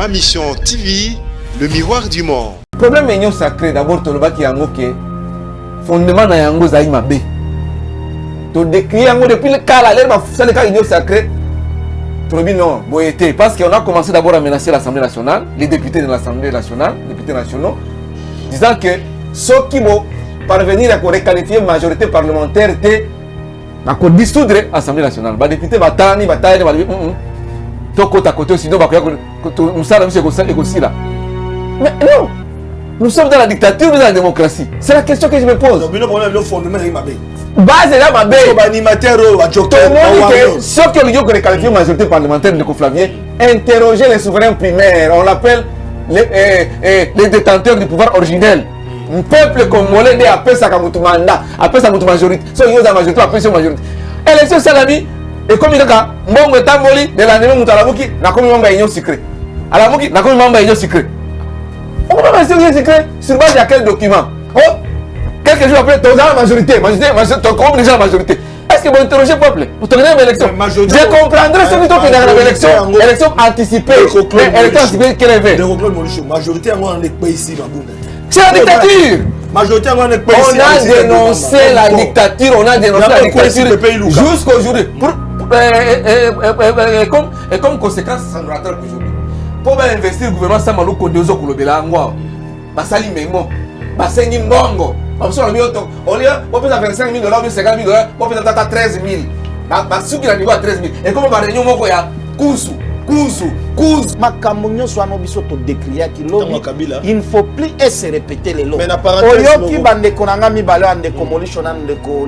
Mission TV, le miroir du monde. Le problème est sacré. D'abord, tu as dit que fondement na yango zaï mabé. Tu décris yango depuis le cas là, le cas est sacré. Tu dis non, boyété. Parce qu'on a commencé d'abord à menacer l'Assemblée nationale, les députés de l'Assemblée nationale, les députés nationaux, disant que ceux qui vont parvenir à requalifier majorité parlementaire étaient à dissoudre l'Assemblée nationale. Les députés batani, bataille, à côté, sinon, nous sommes là. Mais non, nous sommes dans la dictature ou dans la démocratie. C'est la question que je me pose. Donc, le problème, le fondement est mabé. Base est là, mabé. Animateur, tout le monde dit que ceux qui ont requalifié majorité parlementaire de Flavien, interroger les souverains primaires. On l'appelle les détenteurs du pouvoir originel. Un peuple congolais est appelé ça comme mandat, appelé ça comme majorité. Ceux qui ont la majorité, appelé ça majorité. Élection salami. Et comme il y a mbongo tamboli de la nemo mutalamuki na comme membre union secret. Alamuki na comme membre union secret. On peut pas rester secret sur base de quel document? Oh, quelques jours après, tu as la majorité, tu as déjà la majorité. Est-ce que vous interrogez le peuple? Vous tenez une élection. Je comprendrais celui qui est dans l'élection, élection anticipée. Élection anticipée qui est levée. Majorité en est pas ici, c'est la dictature. On a dénoncé la dictature, on a dénoncé la dictature jusqu'aujourd'hui. Et comme conséquence, ça nous rattrape aujourd'hui. Pour investir le gouvernement, ça m'a dit que deux autres kolobela ngwa. Basali memo, basengi mbongo. Parce qu'on a mis autant. On est, on peut faire $25 000, 50 000, on peut faire 13 000. Basou qui a niveau à 13 000. Et comme on va réunir mon koya, kusu. Makambo nyonso ano biso to décrire ki lobi il ne faut plus se répéter les lots. Oyoki bande konanga mi balo ande ko molisho na ndeko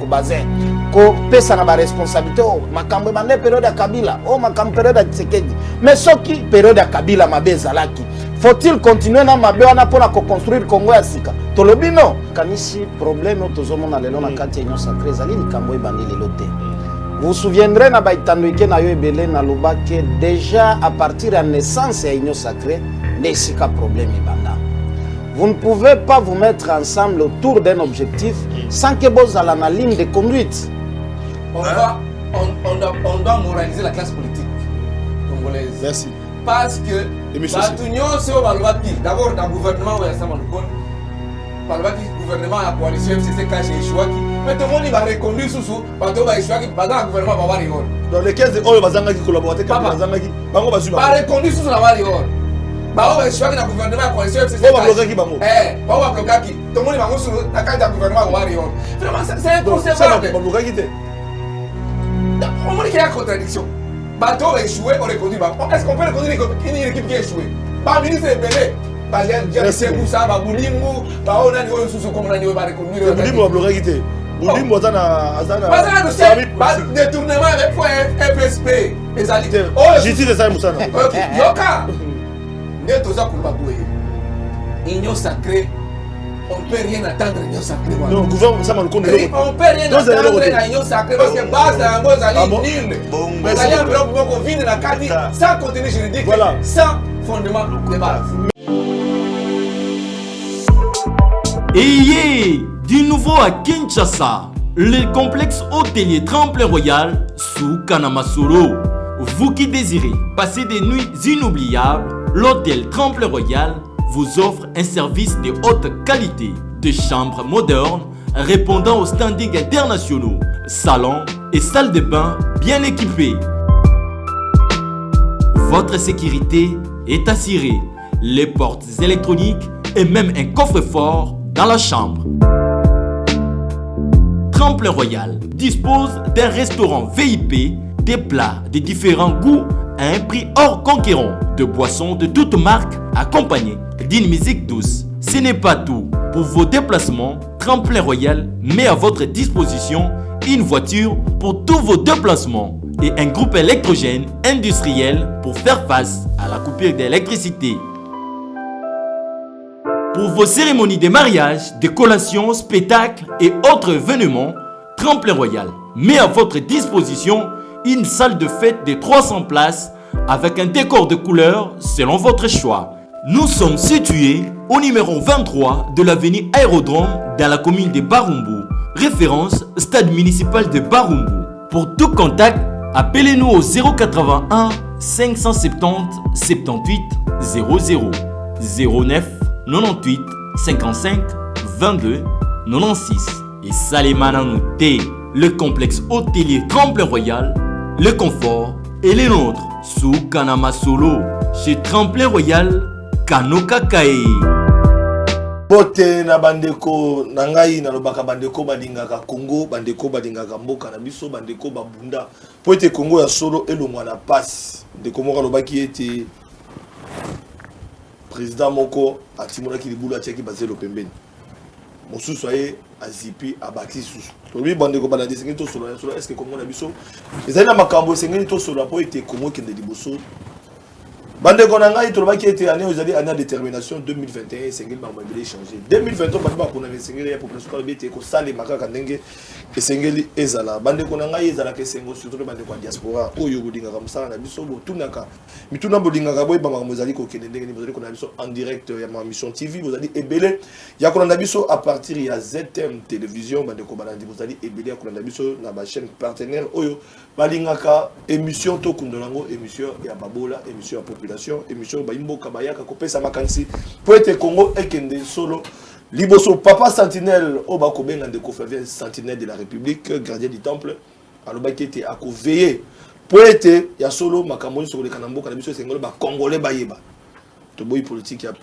bazin ko pesa na ba responsabilité o makambo bande période ya Kabila o makambo période ya Tshisekedi mais soki période ya Kabila mabeza laki faut-il continuer na mabe wana pona ko construire Congo ya sika to lobi no kanisi problème o tozomona lelo na kati ya sacré zali likambo e bande lelo te. Vous vous souviendrez na baitanoike na yo ebele na lobake déjà à partir de la naissance ya union sacrée nesika problème ebanda. Vous ne pouvez pas vous mettre ensemble autour d'un objectif sans que vous ayez la ligne de conduite. On doit moraliser la classe politique congolaise. Merci. Parce que l'union c'est au balbaki d'abord dans le gouvernement où il y a ça balbaki gouvernement la coalition FCC cache échouaki. Mais tout le monde va reconduire sous bateau va échouer qui pendant le gouvernement va avoir rigole. Dans les 15 ans bazanga qui collaborer comme bazanga qui bango basu ba reconduire sous la va rigole. Ba va échouer dans le gouvernement la coalition FCC. On va bloquer qui bango. On va bloquer qui. Tout le monde va sous la carte du gouvernement va avoir rigole. Vraiment c'est inconcevable. Ça va bloquer qui. On dit qu'il y a contradiction. Bateau va échouer on reconduit ba. Est-ce qu'on peut reconduire une équipe qui a échoué? Ba ministre est belé. C'est pour ça, on a dit détournement avec FSP. Justice ça Moussana. OK, yoka. Netoza kulaboué. Union sacrée. On ne peut rien attendre union sacrée. Non, gouvernement ça me connaît. On ne peut rien attendre union sacrée parce que base la base ali nul. Vous allez en bloc pour vivre la carte sans contenu juridique, sans fondement de base. Ayez du nouveau à Kinshasa, le complexe hôtelier Tremplin Royal sous Kanamasolo. Vous qui désirez passer des nuits inoubliables, l'hôtel Tremplin Royal vous offre un service de haute qualité, de chambres modernes répondant aux standards internationaux, salons et salles de bain bien équipées. Votre sécurité est assurée, les portes électroniques et même un coffre-fort dans la chambre. Tremplin Royal dispose d'un restaurant VIP, des plats de différents goûts à un prix hors conquérant, de boissons de toutes marques accompagnées d'une musique douce. Ce n'est pas tout. Pour vos déplacements, Tremplin Royal met à votre disposition une voiture pour tous vos déplacements et un groupe électrogène industriel pour faire face à la coupure d'électricité. Pour vos cérémonies de mariage, de collations, spectacles et autres événements, Tremplin Royal met à votre disposition une salle de fête de 300 places avec un décor de couleurs selon votre choix. Nous sommes situés au numéro 23 de l'avenue Aérodrome dans la commune de Barumbu, référence stade municipal de Barumbu. Pour tout contact, appelez-nous au 081 570 78 00 09 98 55 22 96. Et Salimana Nouté, le complexe hôtelier Tremplin Royal, le confort et les nôtres sous Kanama Solo chez Tremplin Royal Kanoka Kae. Bote na bandeko nangai na lobaka bandeko balingaka Congo, bandeko balingaka mboka na biso, bandeko babunda. Po ete Congo ya solo elongwa na passe. Ndeko moko lobaki ete président moko atimona ki libulu atiaki bazelo pembeni. Mosusu aye azipi abati susu. Tobi bandeko balandi sengi to solo est-ce que Congo na biso ezali na makambo sengi to solo po ete Congo kende liboso. Bandeko na ngai tolobaki ete année ezali année détermination 2021 sengi ba mobile changer. 2023 bandeko bakona sengi ya population ko bete ko sale makaka ndenge esengeli ezala. Bandeko na ngai ezala ke sengo surtout bandeko ya diaspora oyo bolinga ka musala na biso botunaka. Mituna bolinga ka boy ba makambo ezali ko kende ndenge ni bozali ko na biso en direct ya ma mission TV bozali ebele ya ko na biso à partir ya ZM télévision bandeko balandi bozali ebele ya ko na biso na ba chaîne partenaire oyo balingaka émission to kundolango émission ya babola émission ya population émission ba imboka bayaka ko pesa makansi po ete Congo ekende solo liboso papa sentinelle o ba ko benga ndeko Flavien sentinelle de la République gardien du temple alobaki ete akoveiller po ete ya solo makambo so le kanamboka na biso sengolo ba congolais bayeba to boy politique ya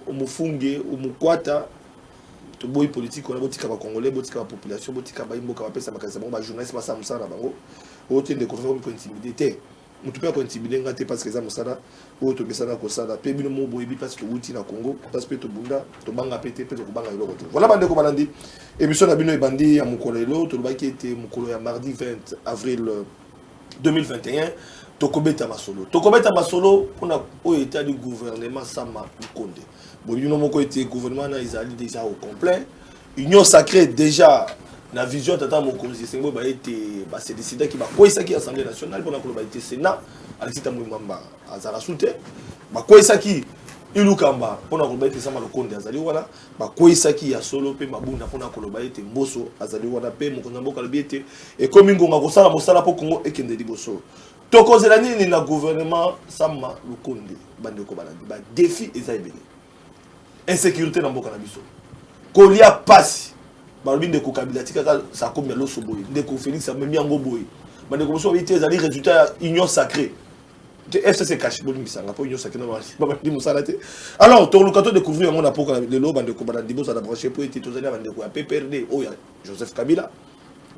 umufunge umukwata to boy politique on a botika ba congolais botika ba population botika ba imboka ba pesa makanisa ba journaliste ba samsana bango o te ndeko ko intimider mutu pe ko intimider ngate parce que za musala o to besana ko sala pe bino mo boyebi parce que wuti na Congo parce que to bunda to banga pété pe to banga iloko to voilà bande ko balandi émission na bino ebandi ya mukolelo to lobaki était mukolo ya mardi 20 avril 2021 tokobeta masolo pona o état du gouvernement Sama Lukonde bon bino moko était gouvernement na izali déjà au complet union sacrée déjà na vision tata mokonzi sengo ba été ba se décider ki ba koisa ki assemblée nationale pona ko ba été sénat alisita mwamba azara soute ba koisa ki ilukamba pona ko ba été Sama Lukonde azali wana ba koisa ki ya solo pe mabunda pona ko ba été mboso azali wana pe mokonzi mboka lobi été et comme ngonga ko sala mosala po Congo ekende liboso tokozela nini na gouvernement Sama Lukonde bande ko balandi ba défi ezali insécurité na mboka na biso kolia pasi balobi ndeko Kabila tika sa komia loso boy ndeko Félix amemi yango boy bande ko so bité ezali résultat ya union sacrée de FCC cache bolingi sanga po union sacrée na ba di musala te alors to lukato découvrir yango na poka lelo bande ko balandi bosa na brancher po été tozali bande ko ya PPRD oya Joseph Kabila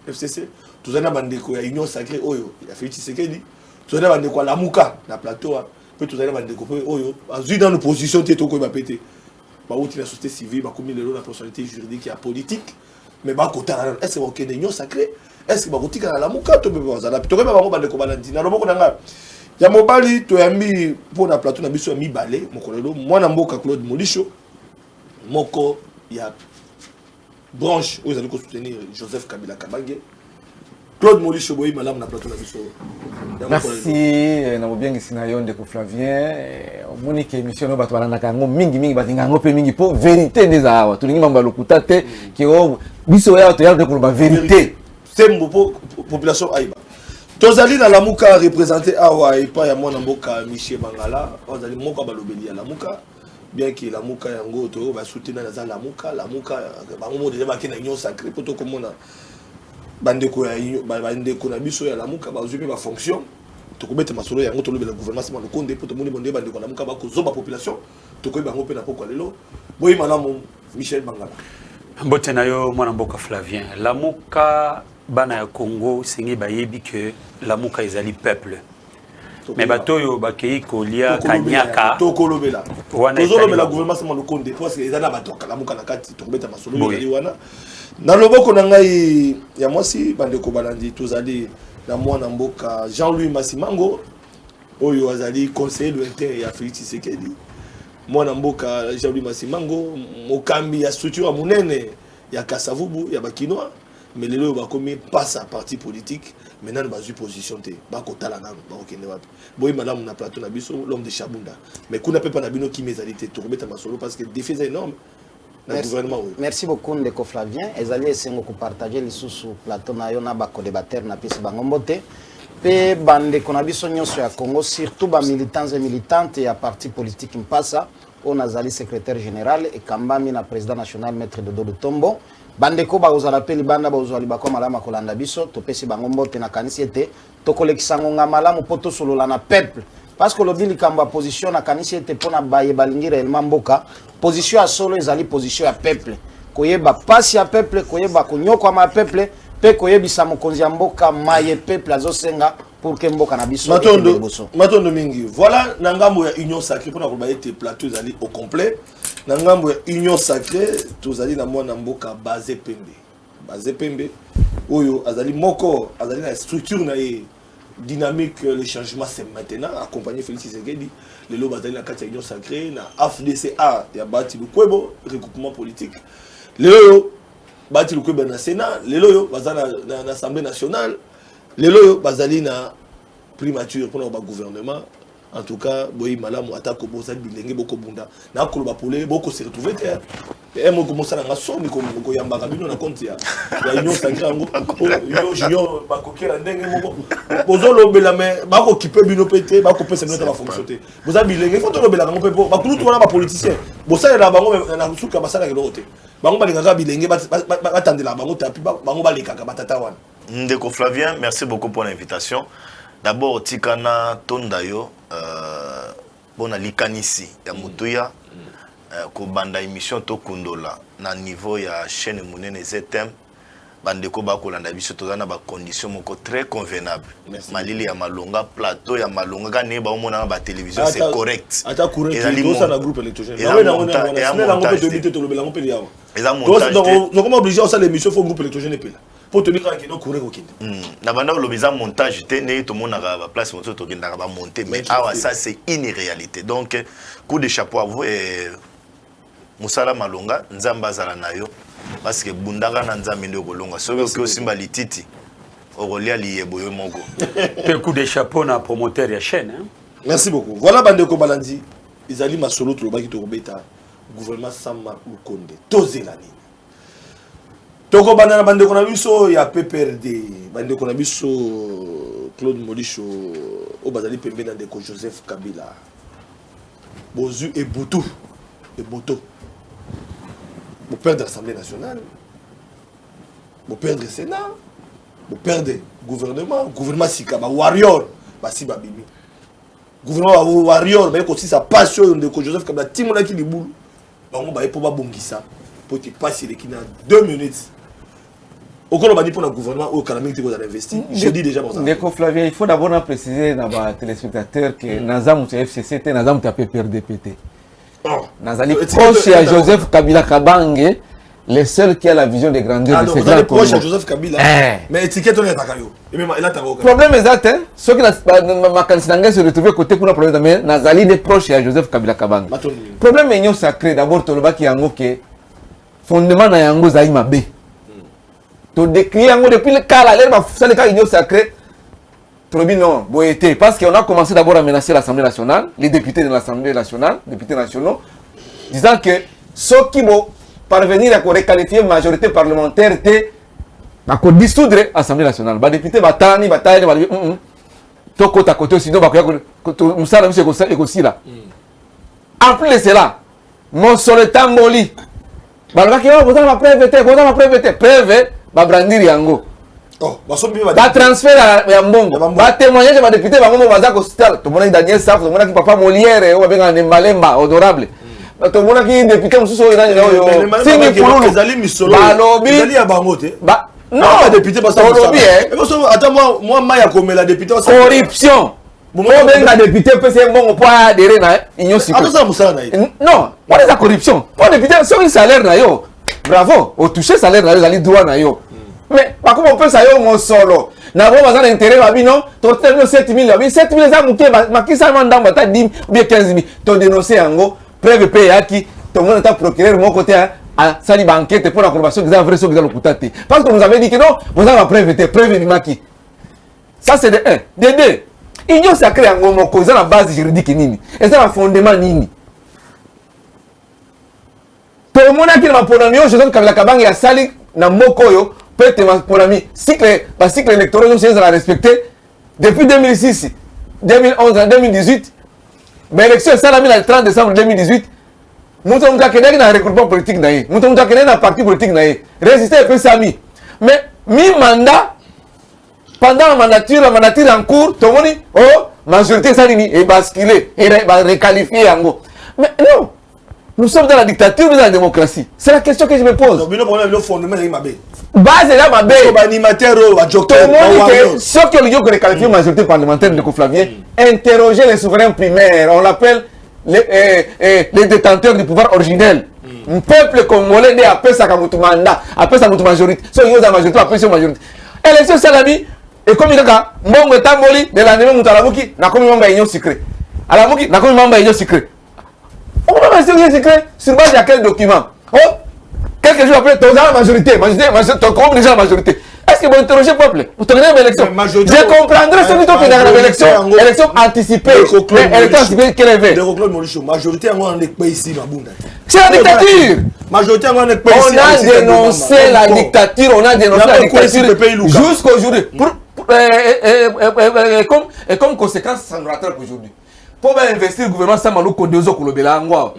FCC tozali bande ko ya union sacrée oyo ya Félix Tshisekedi tozali bande ko Lamuka na plateau pe tozali bande ko oyo azui dans l'opposition te to ko ba pété ba outil la société civile ba komi lelo la personnalité juridique et politique mais ba kota est-ce que ok union sacrée est-ce que ba kotika na Lamuka to be bazala to ba bango bande ko balandi na loboko nanga ya mobali to yambi pour na plateau na biso ya mibale mokolelo mwana mboka Claude Molisho moko ya branche où ils allaient soutenir Joseph Kabila Kabange Claude Molisho boyi malamu na plateau na biso. Merci na bobiengi sinayo ndeko Flavien omoni ke émission no bato balanda kango mingi batinga ngo pe mingi po vérité ndeza awa tulingi mamba lokuta te ke o biso ya to ya de ko ba vérité sembo population aiba tozali na Lamuka représenter awa et pas ya mwana mboka Michel Bangala ozali moko balobeli ya Lamuka bien que Lamuka yango to ba soutenir na Lamuka bango mo déjà ba kena union sacrée poto komona bandeko na biso ya Lamuka bazumi ba fonction tokobeta masolo yango to lobela gouvernement Sama Lukonde poto moni bonde bandeko na Lamuka ba ko zoba population tokoyeba ngo pe na poko lelo boyi malamu Michel Bangala mbote na yo mwana mboka Flavien Lamuka bana ya Congo singi bayebi que Lamuka ezali peuple mais batoyo bakei kolia kanyaka tokolobela tozolobela gouvernement Sama Lukonde parce que ezana batoka Lamuka na kati tokobeta masolo yali wana na loboko na ngai ya mwasi bandeko balandi tozali na mwana mboka Jean-Louis Masimango oyo azali conseiller lointain ya Félix Tshisekedi mwana mboka Jean-Louis Masimango mokambi ya structure munene ya Kasavubu ya bakinois mais lelo bakomi passe à parti politique maintenant bazui position te bakotala nano bakokende wapi boyi malamu na plateau na biso l'homme de Chabunda mais kuna pepa na bino ki mezalité tokobeta masolo parce que le défi est énorme. Merci beaucoup ndeko Flavien ezali esengo ko partager lisusu plateau na yo na ba co-débatteur na pisi bango mbote pe bande qu'on a biso nyonso ya Congo surtout ba militants et militantes ya parti politique mpasa on azali secrétaire général et kambami na président national maître Dodo Lutombo bande ko ba ozala pe libanda ba ozali ba ko malama kolanda biso to pesi bango mbote na kanisi ete to kolekisa ngonga malamu poto solola na peuple parce que le bill kamba position na kanisi ete pona baye balingi réellement mboka position à solo ezali position ya peuple koyeba pasi ya peuple koyeba konyoko ma peuple pe koyebisa mokonzi ya mboka maye peuple azosenga pour que mboka na biso matondo mingi voilà na ngambo ya union sacrée pona ko ba ete plateau ezali au complet na ngambo ya union sacrée tozali na mwana mboka basé pembe oyo azali moko azali na structure na ye dynamique le changement c'est maintenant accompagné Félix Tshisekedi le loba bazali na kati ya union sacrée na AFDCA ya bati lukwebo regroupement politique lelo bati lukwebo na Sénat lelo bazali na Assemblée nationale lelo bazali na primature pour le gouvernement en tout cas boyi malamu atako bozali bilenge boko bunda na koloba pole boko se retrouver terre et mo commencer na soni ko yamba bino na compte ya union sacrée ngo junior bakokera ndenge moko bozolo bela mais bako kipe bino pété bako pesa bino ta fonctionner bozali bilenge faut to lobela ngo pepo bakulu to na ba politicien bosala na bango na suka basala ke lote bango balingaka bilenge batandela bango tapi bango balekaka batata wana. Ndeko Flavien, merci beaucoup pour l'invitation. D'abord, Tikana Tondayo, bon likanisi ya mutuya, ko banda émission to kundola na niveau ya chaîne monene ZTM, bandeko ba ko landa biso to na ba conditions moko très convenable. Malili ya malonga, plateau ya malonga ka ne ba omona ba télévision c'est correct. Ata courir tout ça na groupe électrogène. Na na ngompe to bité to lobela ngompe yawo. Eza montage. Donc comment obligé ça l'émission faut groupe électrogène epela. Pour tenir tranquille donc courir au kinde. Na banda lobeza montage te ne to mona ba place moto to kinda ba monter mais awa ça c'est une réalité. Donc coup de chapeau à vous et Musala Malonga nzamba zala nayo parce que bundanga na nzambe ndo kolonga soki ko simba lititi okolia liyebo yo moko. Pe coup de chapeau na promoteur ya chaîne hein. Merci beaucoup. Voilà bandeko balandi izali masolo to lobaki to kobeta gouvernement Sama Lukonde tozela nini. Toko bandana bandeko na biso ya PPRD bandeko na biso Claude Molicho o bazali pembe na ndeko Joseph Kabila Bozu et Boto vous perdre l'Assemblée nationale, vous perdre le Sénat, vous perdre le gouvernement Sikaba, warrior, Basi Babimi. Gouvernement warrior, mais aussi sa passion de Joseph Kabila, Timona qui liboule, on va pas bongisa, pour te passer les kina 2 minutes. Au cas où on va dire pour le gouvernement, au Canada, vous avez investi, je dis déjà pour ça. Ndeko Flavien, il faut d'abord préciser dans les téléspectateurs que Nazam ou FCC, Nazam ou PPRDPT. Nazali proche à Joseph Kabila Kabange, le seul qui a la vision des grandeurs de ces grands proche à Joseph Kabila, mais étiquette on est à Kayo. Problème exact, hein? Ceux qui se retrouvent côté pour le problème, mais Nazali est proche à Joseph Kabila Kabange. Problème est sacré d'abord Toloba qui a que fondement na yango zaima B. To décrire yango depuis le cas là, ça le cas union sacré. Non, parce qu'on a commencé d'abord à menacer l'Assemblée nationale, les députés de l'Assemblée nationale, députés nationaux, disant que ceux qui vont parvenir à requalifier la majorité parlementaire étaient à dissoudre l'Assemblée nationale. Les députés vont dire tout côté à côté, sinon nous sommes aussi là. En plus de cela, mon soletan Moli, vous avez preuve, va brandir Yango. Va transfert à Mbongo. Va témoigner de député Bango Bazako Stal. Tout le monde Daniel Saf, tout le monde qui papa Molière, ou avec un Malemba, honorable. Tout le monde qui député Moussou non, député attends moi Maya comme la députée corruption. Moi ben député PC Mbongo pour adhérer na union siko. Non, what is la corruption? Pour député sur salaire na yo. Bravo, au toucher salaire na yo, ali droit na yo. Mais par contre on peut ça yo mon solo na bon bazan intérêt babi non to termine 7000 babi 7000 za muke makisa manda mata 10 ou bien 15000 to dénoncer yango preuve pe yaki to mona ta procureur mon côté à sali banquette pour la confirmation que ça vrai so que le kutate parce que vous avez dit que non vous avez preuve du maki ça c'est de 1 de 2 union sacrée yango moko za la base juridique nini et ça la fondement nini to mona ki na ponamio Joseph Kabila Kabange ya sali na moko yo peut-être pour ami cycle électoral nous sommes à respecter depuis 2006, 2011, 2018, mais l'élection est salamée le 30 décembre 2018. Nous sommes dans un regroupement politique, nous sommes dans un parti politique, résister un peu Sami. Mais mi-mandat, pendant la mandature en cours, tout le monde dit, oh, majorité salini est basculée, et va requalifier en gros. Mais non, nous sommes dans la dictature ou dans la démocratie? C'est la question que je me pose. Donc, le problème, le fondement, c'est ma bête. Base est là, ma bête. Comme animateur, tout le monde dit que ceux qui ont qualifié majorité parlementaire de Flavien, interroger les souverains primaires, on l'appelle les détenteurs du pouvoir originel. Un peuple congolais a appelé ça comme mandat, appelé ça comme majorité. Ceux qui ont la majorité, appelé ça majorité. Élection Salami, et comme il y a Mbongo Tamboli, de l'année Moutalamuki, n'a comme membre d'union secret. Alamuki, n'a comme membre d'union secret. On va rester union secret sur base de quel document? Oh, quelques jours après, tu as la majorité, tu as déjà la majorité. Est-ce que vous interrogez le peuple? Vous tenez une élection. Je comprendrai celui qui est dans l'élection. Élection anticipée. Élection anticipée, quelle est la majorité en pays ici, c'est la dictature. Majorité en on a dénoncé la dictature, on a dénoncé la dictature jusqu'à aujourd'hui. Et comme conséquence, ça nous rattrape aujourd'hui. Pour investir le gouvernement, ça m'a dit que deux autres kolobela angwa.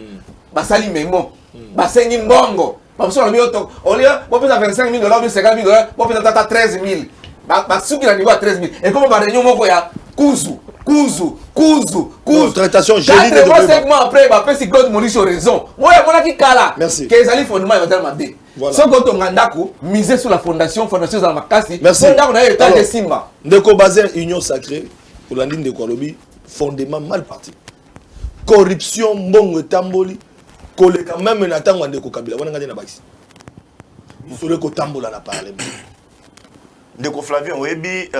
Basali memo. Basengi mbongo. Parce qu'on a mis au lieu, on peut faire 25 000 $, 50 000 $, on peut faire 13 000. Parce qu'il a niveau à 13 000. Et comme on va réunir, on va Kuzu. Traitation génie de 5 mois après, il va Claude Maurice raison. Moi, il y a merci. Que les alliés fondements, il va dire ce qu'on a misé sur la fondation dans ma casse. Merci. On a état de Simba. Ndeko Bazer, union sacrée, pour la ligne de Kwalobi, fondement mal parti. Corruption, mbongo tamboli. Koleka même na tango ndeko Kabila wana ngadi na bakisi isole ko tambola na parlement ndeko Flavien oyebi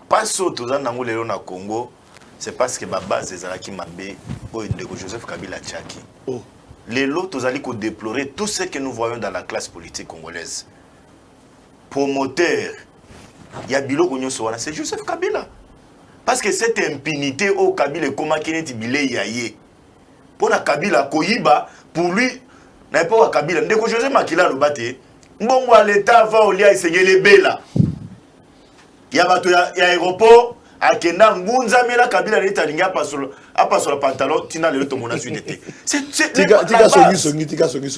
paso tozana nango lelo na Congo c'est parce que ba base ezalaki mabe oyo ndeko Joseph Kabila tchaki oh lelo tozali ko déplorer tout ce que nous voyons dans la classe politique congolaise promoteur ya biloko nyonso wana c'est Joseph Kabila parce que cette impunité au Kabila koma kineti bilei yaye pour na Kabila koyiba pour lui n'a pas Kabila ndeko José Makila lo bate mbongo à l'état va au lia esengele bela ya bato ya aéroport akenda ngunza mela Kabila leta linga pasolo la pantalon tina le to mona suite c'est tika songi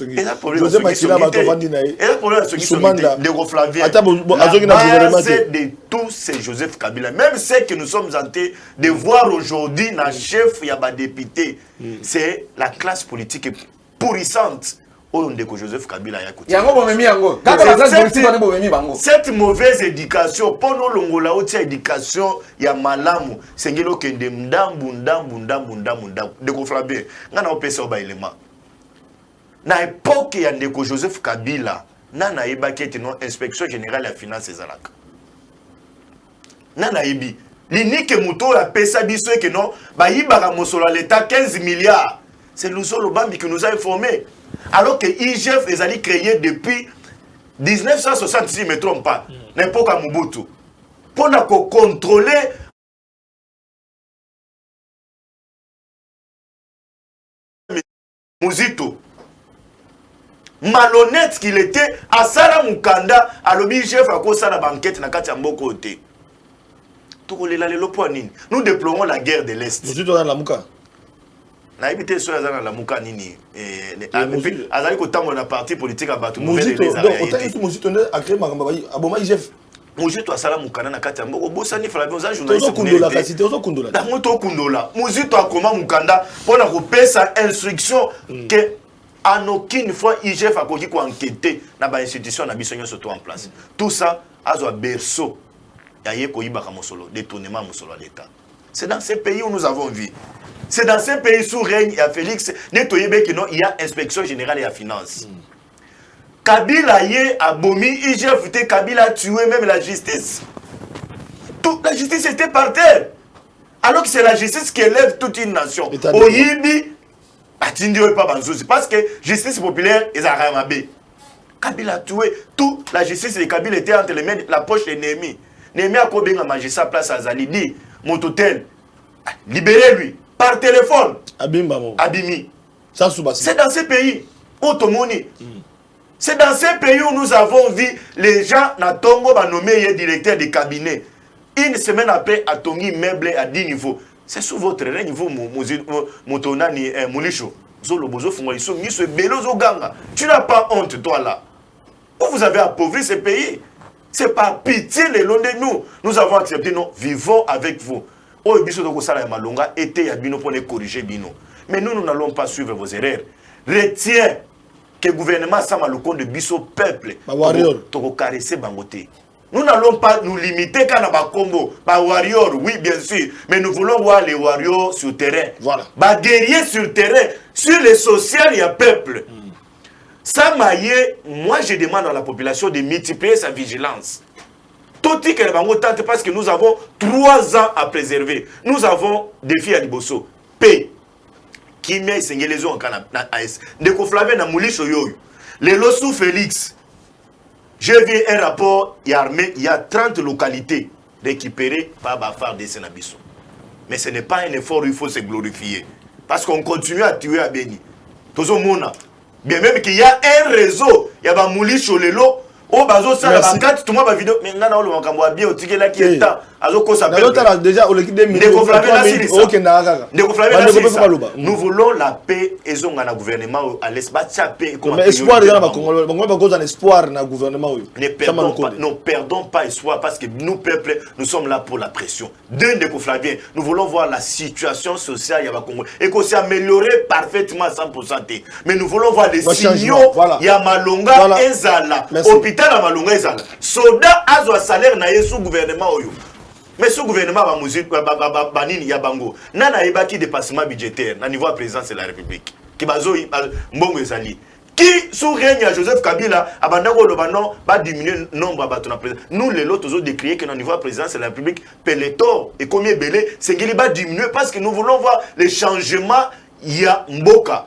José Makila bato vandi na et la problème songi ndeko Flavien c'est de tous ces Joseph Kabila même ceux que nous sommes en train de voir aujourd'hui na chef ya ba député c'est la classe politique pourrissante au ndeko Joseph Kabila ya kuti yango bomemi yango kaka la classe politique on bomemi bango cette mauvaise éducation pono longola otia éducation ya malamu sengelo kende ndambu ndeko Flavien ngana opesa oba élément na époque ya ndeko Joseph Kabila nana yebaki ete non inspection générale ya finance ezalaka nana yebi l'unique moto ya pesa biso que non ba yibaka mosolo à l'état 15 milliards c'est Luzolo Bambi qui nous a informé alors que IGF les a créé depuis 1960 si je ne me trompe pas n'importe à Mobutu pour contrôler Muzito malhonnête qu'il était à Sala Mukanda à l'IGF à cause de la banquette na kati ya mboko ote nous déplorons la guerre de l'Est. Muzito dans la Muka. Na habité sur la Muka nini azali ko tango na parti politique à batu Muzito donc Muzito a créé makamba aboma IGF. Muzito a Sala Mukanda na kati ya mboko bosani Flavien za journaliste kundola kasi tozo kundola. Na moto kundola Muzito a koma Mukanda pour na ko pesa instruction que en aucune fois IGF a koki ko enquêter na ba institution na biso nyoso to en place. Tout ça azo berceau détournement à l'État. C'est dans ces pays où nous avons vu. C'est dans ces pays sous règne et à Félix, il y a inspection générale et à finance. Kabila a bomi, IGF, Kabila a tué même la justice. Toute la justice était par terre. Alors que c'est la justice qui élève toute une nation. Oyibi, parce que justice populaire est à Ramabé. Kabila a tué. Toute la justice de Kabila était entre les mains de la poche de l'ennemi. Némi a combien mangé sa place à Zalidi, Mototel, libérez-lui par téléphone. Abimi. C'est dans ces pays où c'est dans ces pays où nous avons vu les gens na Tongo va nommer directeur de cabinet. Une semaine après, à Tongi meuble à 10 niveaux. C'est sous votre niveau, Motonani et Moulicho. Zolo Bozo Fumaliso, Miso Belozo Ganga. Tu n'as pas honte, toi là. Où vous avez appauvri ce pays. C'est par pitié les longs de nous. Nous avons accepté, nous vivons avec vous. Oh, Biso Doko Sala Malonga était Yabino pour les corriger, Bino. Mais nous n'allons pas suivre vos erreurs. Retiens que le gouvernement Samaloko de Biso peuple. Toko caresser Bangote. Nous n'allons pas nous limiter qu'à la combo. Bah warrior, oui bien sûr. Mais nous voulons voir les warriors sur le terrain. Voilà. Bah guerriers sur le terrain. Sur les social, il y a peuple. Ça maille, moi je demande à la population de multiplier sa vigilance. Tout dit que les parce que nous avons 3 ans à préserver. Nous avons des filles à Liboso. P. Qui met les en Canada. De Koflavé na Moulicho Yoyo. Les Lossou Félix. J'ai vu un rapport, il y a 30 localités récupérées par Bafar de Sénabiso. Mais ce n'est pas un effort où il faut se glorifier. Parce qu'on continue à tuer à Béni. Tout le monde. Bien même qu'il y a un réseau, il y a Mouli Cholelo, oh bazo ça la bancate, tout le monde va vidéo, mais là on va bien au ticket là qui est temps. Déjà, nous voulons la paix et le gouvernement à l'espace. Mais espoir, espoir dans le gouvernement. Ne perdons pas espoir parce que nous, peuple, nous sommes là pour la pression. Nous voulons voir la situation sociale et qu'on s'est amélioré parfaitement à 100%. Mais nous voulons voir des signaux. Il y a Malonga et Zala. Hôpital à Malonga et Zala. Soda a un salaire sous gouvernement. Mais ce gouvernement va banini ya bango. Nana ebaki dépassement budgétaire na niveau de la présidence de la République. Qui bazo mbongo ezali. Qui sous règne à Joseph Kabila abandako le banon va diminuer le nombre de na président. Nous les autres ont décrié que na niveau de la présidence de la République Peloton et combien belé c'est qu'il va diminuer parce que nous voulons voir les changements ya mboka.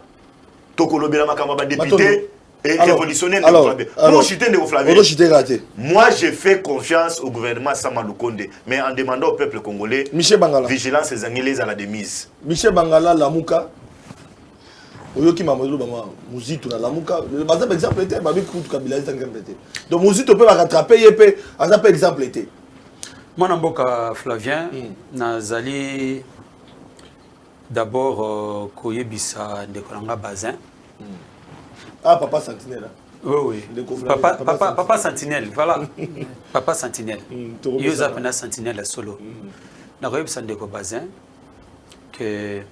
Tokolobela makamba député et révolutionnaire. Moi, j'ai fait confiance au gouvernement Samalou Konde, mais en demandant au peuple congolais, vigilance et angélés à la demise. Michel Bangala, Lamouka, Oyoki Mamadou, Mouzito, Lamouka, par exemple, était Babi Koutou Kabila, donc Mouzito peut rattraper, il peut, par exemple, était. Moi, Namboka Flavien, Nazali, d'abord, Koyebisa, Ndekolanga Bazin. Ah, Papa Sentinelle. Oui, oui. Papa Sentinelle, voilà. Papa Sentinelle. Yosa Pena Sentinelle solo. Naroyeb Sandeko Bazin, que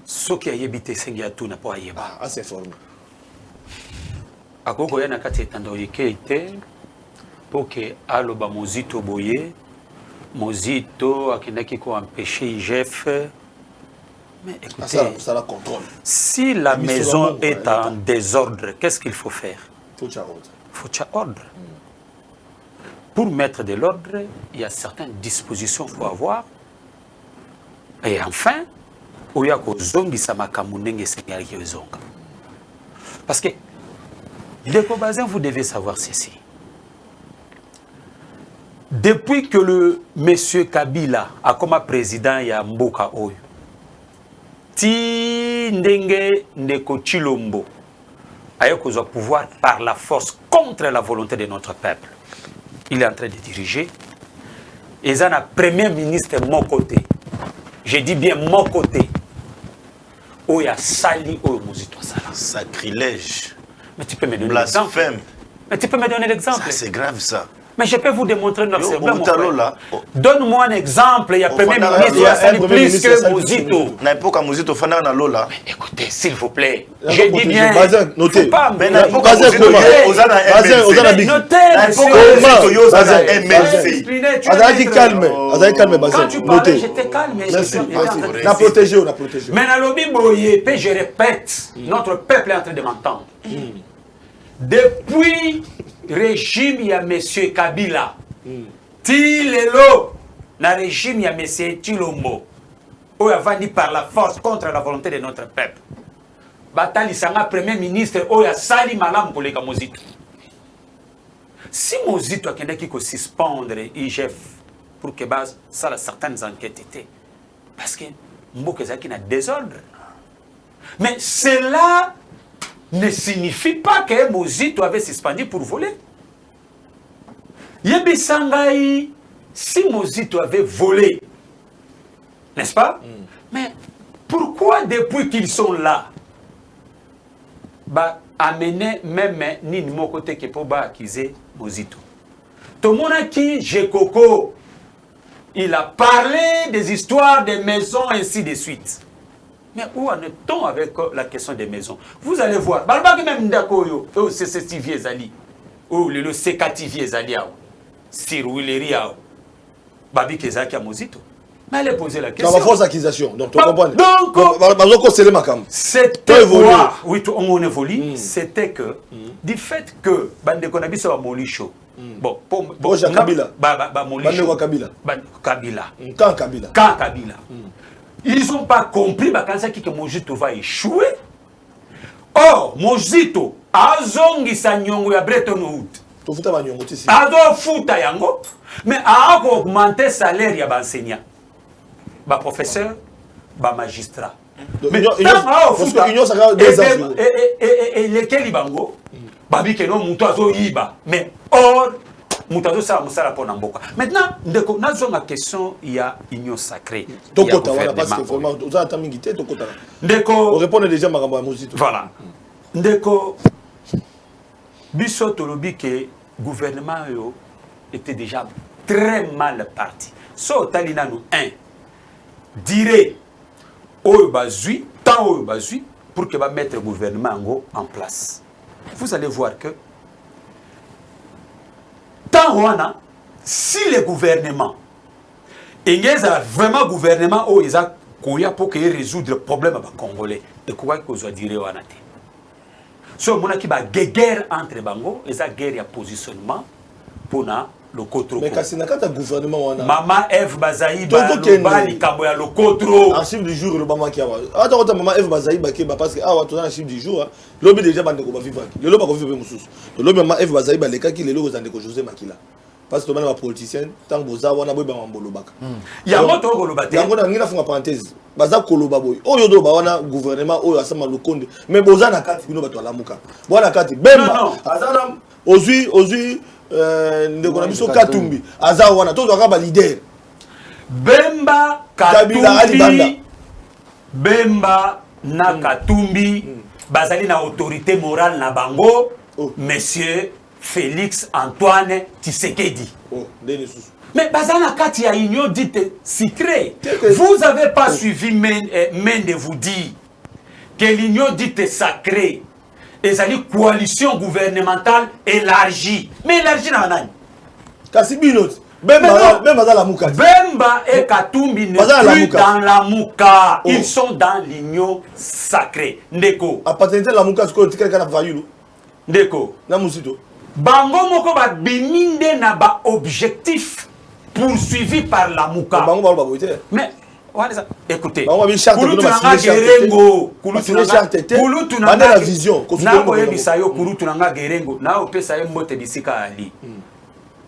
ce qui a yébité Sengiatou n'a pas yéba. Ah, c'est formé. A Koko Yana Kate Tandoyeke était pour que Aloba Mozito Boye, Mozito, Akinaki ko empêché IGF. Mais écoutez, ça la contrôle. Si la maison est en désordre, qu'est-ce qu'il faut faire? Il faut ordre. Pour mettre de l'ordre, il y a certaines dispositions qu'il faut avoir. Et enfin, parce que, Ndeko Bazin, vous devez savoir ceci. Depuis que le monsieur Kabila a comme président ya Mboka Oyo, ti ndenge Ndeko Chilombo a eu pouvoir par la force contre la volonté de notre peuple. Il est en train de diriger. Et il y a un premier ministre de mon côté. Je dis bien mon côté. Où il y a sali au Mozito Sala. Sacrilège. Mais tu peux me donner l'exemple. Blasphème. Mais tu peux me donner l'exemple. C'est grave ça. Mais je peux vous démontrer notre cerveau. Donne-moi un exemple. Il y a premier ministre qui a sali plus que Mozito. Na époque Mozito fana na lola. Écoutez, s'il vous plaît. Je dis bien. Bazin, notez. Mais na époque Mozito ozana MLC. Notez. Na époque Mozito ozana MLC. Azali calme. Azali calme Bazin. Quand tu parlais, j'étais calme. On a protégé, on a protégé. Mais dans le Biboye, je répète, notre peuple est en train de m'entendre. Depuis le régime, il y a M. Kabila. Tilelo, dans le régime, il y a M. Chilombo. Où il a vendu par la force contre la volonté de notre peuple. Batali Sanga, premier ministre, où il a sali malam pour les Mozito. Si Mozito a quelqu'un qui suspendre IGF pour que ça a certaines enquêtes étaient. Parce que Mbokezaki n'a désordre. Mais cela ne signifie pas que Mozito avait suspendu pour voler. Yebisangai, si Mozito avait volé, n'est-ce pas? Mais pourquoi depuis qu'ils sont là, bah amener même ni de mon côté que pour accuser Mozito. Tout le monde a qui Jekoko, il a parlé des histoires des maisons ainsi de suite. Mais où en est-on avec la question des maisons? Vous allez voir. Balba même Ndakoyo, c'est Stivier Zali, ou le Sekativier Zali, Sirouileri, Babi Kezaki à Mozito. Mais elle a posé la question. C'est ma fausse accusation. Donc, tu comprends? Donc, c'était quoi? Oui, on évolue. C'était que, du fait que Bande Konabi soit Molicho. Bon, Kabila. Kabila. Quand Kabila. Quand Kabila. Ils n'ont pas compris que Mozito va échouer. Or, Mozito, Azongi Sanyongo ya Bretton Woods. Ado Futa Yango. Mais a augmenté le salaire ya enseignant. Ba professeur, ba magistrat. Mais et lesquels ibango, babi que non mutazo iba. Mais or mutazo ça musala pour namboka. Maintenant, ndeko nazo ma question il y a union sacrée. Tokota wala parce que vraiment oza atamingité tokota. Ndeko on répond déjà makambo ya Mozito. Voilà. Ndeko biso tolobi que gouvernement yo était déjà très mal parti. So talina nous dirait au bazui, tant au bazui, pour que va mettre le gouvernement en place. Vous allez voir que tant on a, si le gouvernement, il y a vraiment gouvernement où il a pour résoudre le problème congolais, et quoi que vous dire on a été. So mon qui va guerre entre bango, et ça guerre à positionnement pour na le Kotro. Mais quand c'est gouvernement on a Maman Eve Bazaï bali kambo ya le Kotro. Archive du jour le maman qui a. Attends maman Eve Bazaï bakeba parce que ah on a archive du jour lobi déjà bande ko ba vivre. Le lobi ba ko vivre mususu. Le lobi maman Eve Bazaï ba leka ki le lobi zande ko José Makila. Parce que le politicien tant boza wana boy ba mbolo baka. Ya moto ko lobate. Yango na ngina funga parenthèse. Baza koloba boy. Oyo do ba wana gouvernement oyo asama lokonde. Mais boza na kati bino bato alamuka. Bwana kati bemba. Azana ozui ndeko na biso Katumbi aza wana to doka ba leader Bemba Katumbi Bemba na Katumbi bazali na autorité morale na bango monsieur Félix Antoine Tshisekedi. Mais bazana kati ya union dite secret. Vous avez pas suivi mais de vous dire que l'union dite sacrée et une coalition gouvernementale élargie. Mais élargie dans la Bemba et Katumbi ne sont plus dans la Mouka. Ils sont dans l'union sacrée. Ndeko. Appartenait la Mouka, c'est quelqu'un a vaillé. Ndeko. Namusito. Bango moko ba biminde na ba objectif poursuivi par la Mouka. Bango ba boité. Mais écoutez, la vision.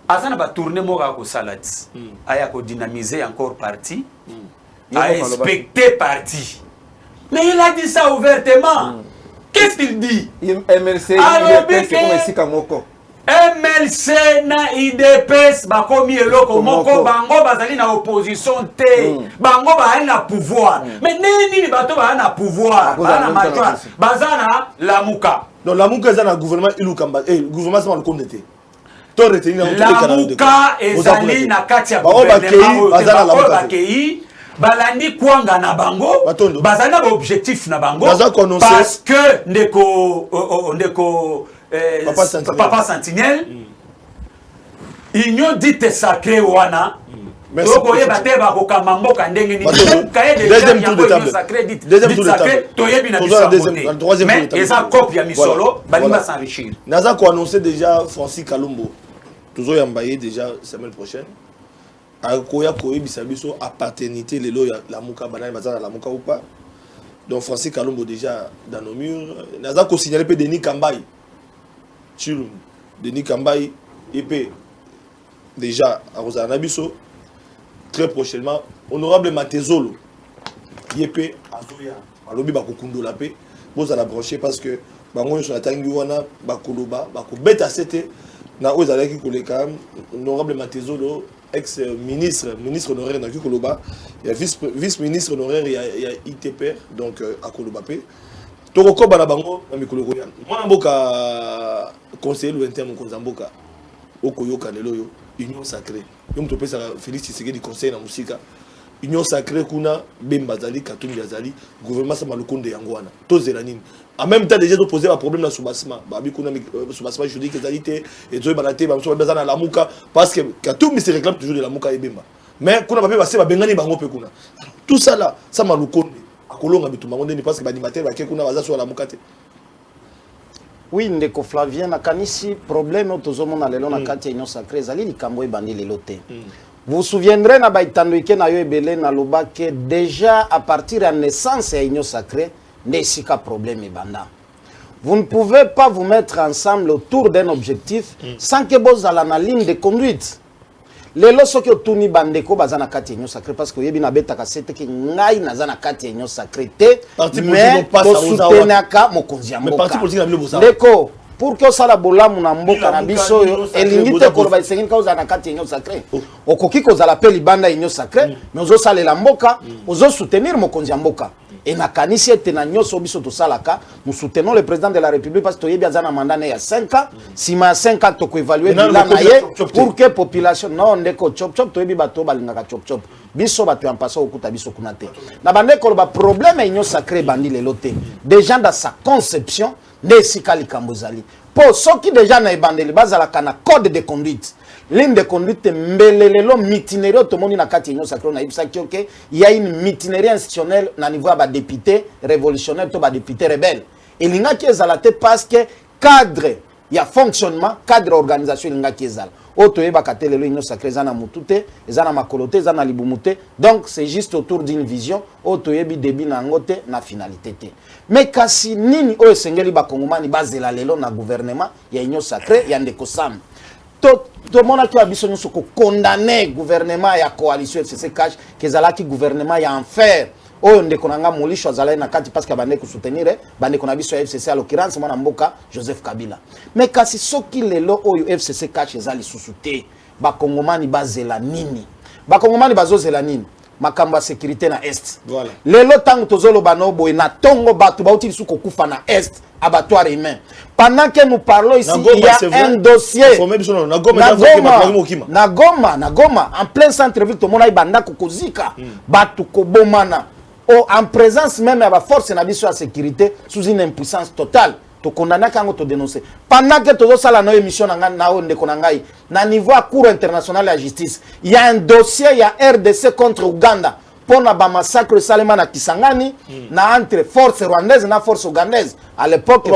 Azana ba tourner moka ko salati. Aya ko dynamiser encore parti. A inspecter parti. Mais il a dit ça ouvertement. Qu'est-ce qu'il dit? MLC MLC na IDPS bakomi eloko moko bango bazali na opposition te bango ba na pouvoir mais nini bato ba na pouvoir ba na major bazana la Mouka. Donc la Mouka est un gouvernement ilukamba gouvernement c'est le compte te to retenir la Mouka ezali na kati ya gouvernement bakei balandi kwanga na bango bazali na objectif na bango parce que ndeko Papa Sentinelle, union dite sacrée wana. Deuxième tour de table. Mais ils ont copié Misolo, Balima s'enrichir. Naza ko annoncé déjà Francis Kalumbo. Toujours yambaye déjà semaine prochaine. Akoya koyi bisabiso appartenité lelo la Mouka banane bazana la Mouka ou pas. Donc Francis Kalumbo déjà dans nos murs. Naza ko signaler pe Denis Kambaye. Chilum, Denis Kambaye, EP, déjà à Rosanabiso, très prochainement, honorable Matezolo, Yepé, Azoya, Alobi Bakukundo la paix, vous allez la brancher parce que Bango sur la Tanguana, Bakoloba, Bakobeta c'était na ozalaki koleka honorable Matezolo ex-ministre honoraire na Koloba, il y a vice-ministre honoraire, il y a ITPR, donc à Koloba P. Toroko Banabango, na mikolo koyan. Mwana mboka conseiller lointain mon konzamboka. Okoyoka lelo yo, union sacrée. Yo mto pesa Félix Tshisekedi conseil na musika. Union sacrée kuna Bemba Zali, Katumbi Azali, gouvernement sa malukonde yangwana. Tozela nini. En même temps, déjà, ils ont posé un problème dans le soubassement. Babi kuna soubassement juridique égalité et tout banaté ba so bazana la muka parce que Katumbi se réclame toujours de la muka et Bemba. Mais kuna babe basé ba bengani bango pe kuna. Tout ça là, ça malukonde. Akolonga bitumba ngondeni parce que banimateur ba kuna baza sur la muka te. Oui, ndeko Flavien na kanisi problème otozomona lelo na kati union sacrée zali likambo e bandi lelo te. Vous vous souviendrez na baitandoike na yo ebele na loba que déjà à partir de la naissance de l'union sacrée nesika problème e banda. Vous ne pouvez pas vous mettre ensemble autour d'un objectif sans que vous ayez la ligne de conduite. Lelo soki otuni bandeko baza na kati union sacrée parce que yebi na beta kasete ki ngai naza na kati union sacrée te mais to soutenaka mokonzi ya mboka. Ndeko pour que ça la bolamu na mboka na biso yo elingi te koloba isengi ka na kati union sacrée. Okoki ko zala pe libanda union sacrée mais ozo salela mboka ozo soutenir mokonzi ya mboka. Et na kanisi ete na nyoso biso to salaka nous soutenons le président de la République parce que toyebi azana mandat na ya 5 ans si ma 5 ans to ko évaluer bilan na ye pour que population non ndeko chop chop toyebi bato balingaka chop chop biso bato en passant okuta biso kuna te na bandeko ba problème union sacrée bandi lelo te déjà dans sa conception ne sikali kambozali po soki déjà na ebandeli bazala kana code de conduite ligne de conduite mbelelelo mitinério tomoni na kati union sacrée na ibisa kioke il y a une mitinérie institutionnelle na niveau ba député révolutionnaire to ba député rebelle elinga ki ezala te parce que cadre ya fonctionnement cadre organisation elinga ki ezala oto yeba katelelo union sacrée zana mutute ezana makolote zana libumute donc c'est juste autour d'une vision oto yebi début na ngote na finalité te mais kasi nini o esengeli ba kongomani bazela lelo na gouvernement ya union sacrée ya ndeko Sam tout le monde a besoin de condamner le gouvernement et la coalition FCC Cash, que le gouvernement est en fer. Oh, on a molisho azala na kati parce que bande ko soutenir bande ko na biso FCC à l'occurrence mwana mboka Joseph Kabila. Mais kasi soki lelo oyo FCC Cash ezali susute ba kongomani bazela nini? Ba kongomani bazozela nini? Makamba sécurité na est. Voilà. Lelo tango tozolo bano boy na tongo batu ba utili suko kufa na est. Abattoir humain. Pendant que nous parlons ici, il y a un dossier. Nagoma, en plein centre-ville, tout le monde a banda kokozika, batu kobomana. En présence même de la force de la sécurité, sous une impuissance totale. To condamner quand to dénoncer. Pendant que tout ça la no émission na niveau à cour international de la justice, il y a un dossier, il y a RDC contre Ouganda. Pour na ba massacre Salema na Kisangani na entre force rwandaise na force ougandaise à l'époque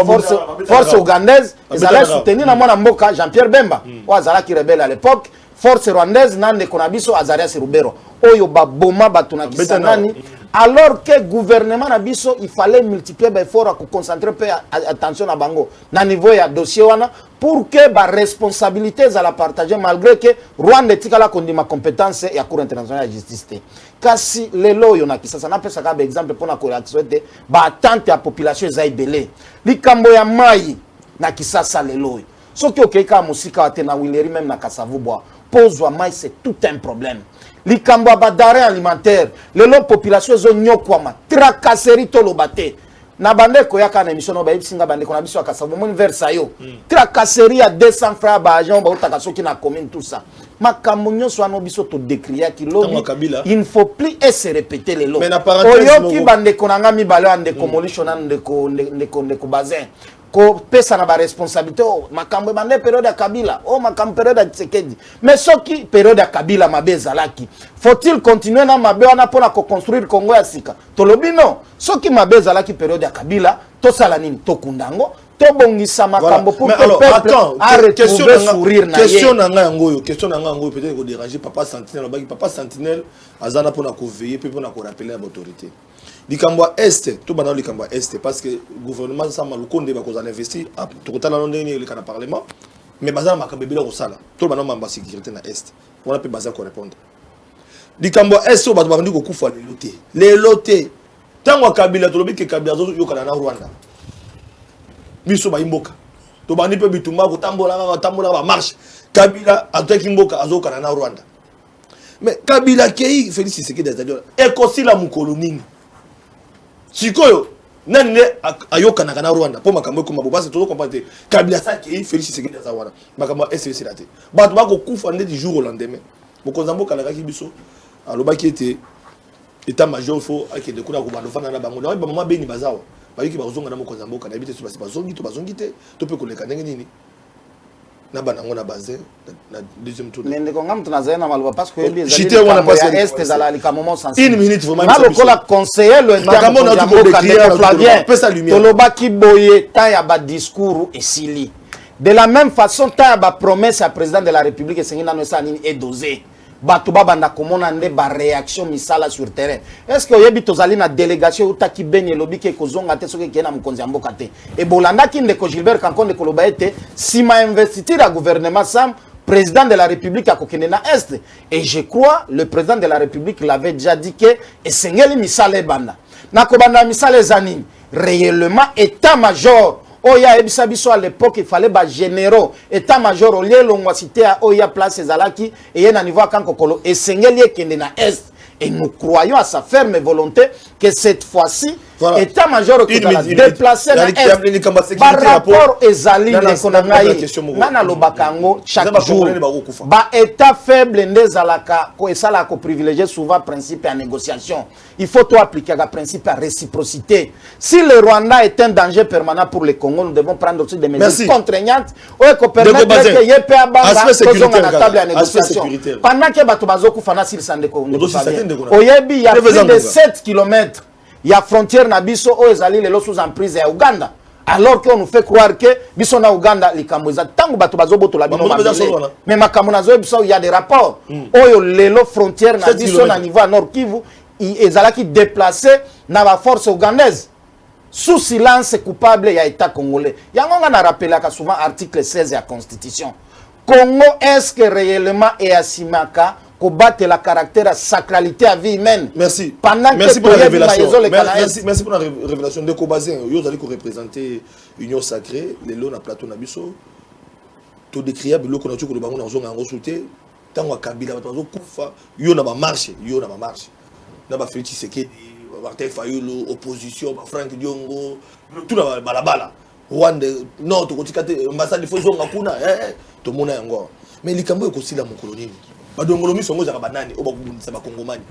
force ougandaise ils allaient soutenir na mwana mboka Jean-Pierre Bemba ou azala ki rebelle à l'époque force rwandaise na ndeko na biso Azarias Rubero oyo ba boma batu na Kisangani alors que gouvernement na biso il fallait multiplier ba effort à concentrer attention na bango na niveau ya dossier wana pour que ba responsabilité za la partager malgré que Rwanda tikala kondima compétence ya cour internationale de justice te kasi lelo yo na kisasa na pesa ka exemple pour na correction te ba attente ya population za ibele likambo ya mai na kisasa lelo soki okeka musika te na Wileri même na Kasavu bois pose wa mai c'est tout un problème likambo ya badare alimentaire lelo population zo nyokwama tracasserie to lobate na bande ko yaka na émission no ba ibisinga bande ko na biso Kasavu mon versayo tracasserie à 200 francs ba agent ba utaka soki na commune tout ça makambo nyonso ano biso to décrire ki lobi il ne faut plus et se répéter les lots oyo ki bande ko nanga mibale ande ko molisho na ndeko bazin ko pesa na ba responsabilité makambo bande période ya Kabila makambo période ya Tshisekedi mais soki période ya Kabila mabeza laki faut-il continuer na mabe wana pona ko construire Congo ya sika to lobi non soki mabeza laki période ya Kabila to sala nini to kundango to bongisa makambo pour que le peuple arrête de sourire na question na nga ngoyo peut-être ko déranger papa Sentinelle azana pona ko veiller pe pona ko rappeler l'autorité Likamba Est, tout maintenant Likamba Est, parce que le gouvernement ça m'a le compte de va investir, tout le temps dans le parlement, mais bazar m'a kabé au sala, tout maintenant m'a sécurité na Est, on a pu bazar qu'on répondre. Likamba Est, on va demander au coup fois les lotés, tant qu'on Kabila, tout le monde qui Kabila, yo kana na Rwanda, biso ba imboka, to bandi pe bitumba ko tambola ba marche Kabila ataki mboka azoka na Rwanda mais Kabila kei Félix Tshisekedi azali ekosila mukolo nini sikoyo nani ne ayoka na Rwanda po makambo ko mabobasa to comprendre Kabila sa kei Félix Tshisekedi azali wana makambo SVC la te bato bako kufa nde du jour au lendemain mokonza mboka na kaki biso alobaki ete état major fo akende kuna ko bandofana na bango na ba mama beni bazawa bayiki bazonga na mokonza mboka na bité so bazongi te to pe koleka ndenge nini na banango na bazin na deuxième tour mais ndeko ngam tunazana na maluba parce que bien j'étais wana pas est za la moment sensible une minute vraiment na lokola conseiller le makambo na tuko décrire Flavien pesa lumière toloba ki boye ta ya ba discours esili de la même façon ta ya ba promesse à président de la République esengina no sa nini est dosé bato babanda komona nde ba réaction misala sur terrain est-ce que oyebi tozali na délégation utaki beni lobi ke kozonga te soki kena mukonzi mboka te e bolanda ki ndeko Gilbert Kankonde koloba ete sima investiture à gouvernement Sam président de la République a kokende na est et je crois le président de la République l'avait déjà dit que esengeli misala banda na kobanda misala zanini réellement état-major Oya ebisa biso à l'époque il fallait ba généraux état-major au lieu longwa cité à Oya place ezalaki et na niveau kan kokolo esengeli ekende na est et nous croyons à sa ferme volonté que cette fois-ci voilà. État-major qui va déplacer na est par rapport ezali de konangai nana lobakango chaque jour ba état faible ndezalaka ko esala ko privilégier souvent principe à négociation il faut tout appliquer le principe à réciprocité si le Rwanda est un danger permanent pour le Congo nous devons prendre aussi des mesures contraignantes ou permettre que yepe abanga kozonga na table à négociation pendant que bato bazokufa na sili sandeko oyebi il y a plus de 7 km il y a frontière na biso o ezali lelo sous emprise ya Uganda alors qu'on nous fait croire que biso na Uganda likambo za tangu bato bazoboto la bino mabele mais makambo na zo biso il y a des rapports oyo lelo frontière na biso na niveau nord Kivu ezalaki déplacé na ba force ougandaise sous silence coupable ya état congolais yango nga na rappelaka souvent article 16 ya constitution Congo est-ce que réellement est asimaka combattre la caractère à sacralité à vie humaine. Merci. Pendant merci que pour la révélation. Merci pour la révélation. De Kobazin, vous allez représenter l'union sacrée, les lots na plateau nabiso. Tout décrire bilo qu'on a tué que le baron dans zone en resouté. Tant que Kabila va toujours kufa, yo na ba marche, na ba Félix Tshisekedi, Martin Fayulu, opposition, Franck Diongo, tout na balabala. Rwanda, non, to kotikate ambassade faut zonga kuna, to mona yango. Mais likambo ekosila mon colonie. Badongolomi songo za banani obakubundisa bakongomani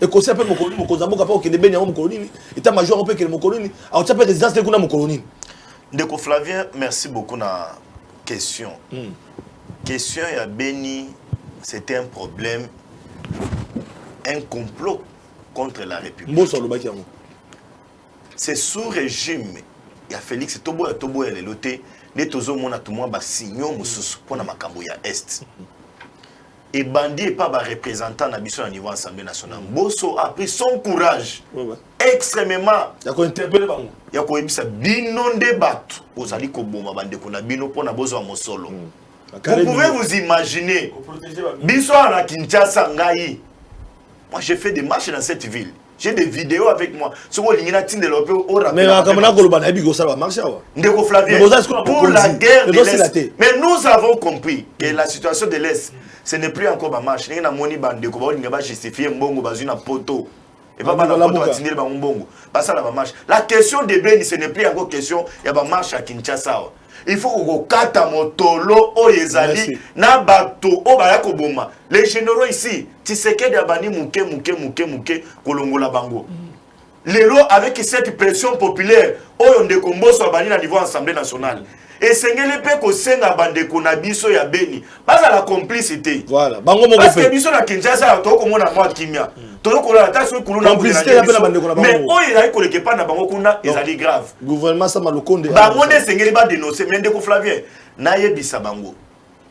ekosi ape mokonza mboka pa okende benya mokoloni état major pe kele mokoloni a otya pe résidence te kuna mokoloni Ndeko Flavien merci beaucoup na question question ya Beni c'était un problème un complot contre la République mboso lobaki yango c'est sous régime ya Félix Tobo ya leloté ne tozo mona tout moi ba signo mususu pona makambo ya est et Bandi et pas représentant na biso au niveau Assemblée nationale. Bosso a pris son courage extrêmement. Il a interpellé bango. Il a koyebisa bino nde bato ozali ko bomba bande ko na bino pona bozo mo solo. Vous pouvez vous imaginer biso na Kinshasa ngai. Moi j'ai fait des marches dans cette ville. J'ai des vidéos avec moi. Ce que l'ingénieur tinde l'opé au rappel. Mais comme on a Goloban, il y a ça marche. Ndeko Flavien. Pour la guerre de l'Est. Mais nous avons compris que la situation de l'Est, ce n'est plus encore ma marche. Il y a moni bande ko ba on va justifier mbongo bazuna poto. Et pas la poto va tindel ba mbongo. Pas ça la marche. La question de Beni, ce n'est plus encore question il y a ba marche à Kinshasa. Il faut qu'on kata motolo o yezali na bato o ba yakoboma. Les généraux ici, Tshisekedi abani muke kolongola bango. Lelo avec cette pression populaire oyo ndeko mboso abani na niveau Assemblée nationale. Et sengeli pe ko senga bandeko na biso ya Beni. Basa la complicité. Voilà. Bango mo parce que biso na Kinshasa to ko mona moi kimia. To ko la taso ko na complicité ya pena bandeko na bango. Mais oyo ya ko leke pa na bango kuna ezali grave. Gouvernement ça malokonde. Bango ne sengeli ba dénoncer mais ndeko Flavien. Na yebisa bango.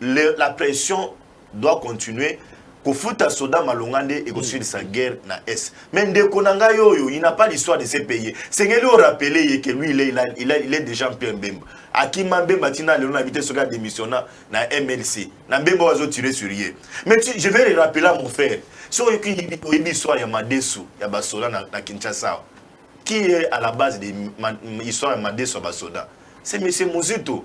La pression doit continuer. Kofuta soda malongande et construire sa guerre na S. Mais ndeko nanga yoyo, il n'a pas l'histoire de ces pays. Sengeli au rappeler que lui il est déjà un peu Mbemba. Akima Mbemba tina le on habité ce gars démissionnant na MLC. Na Mbemba wazo tirer sur yé. Mais je vais le rappeler à mon frère. So il histoire ya Madesu, ya basoda na Kinshasa. Qui est à la base de l'histoire de Madesu basoda? C'est monsieur Mouzito.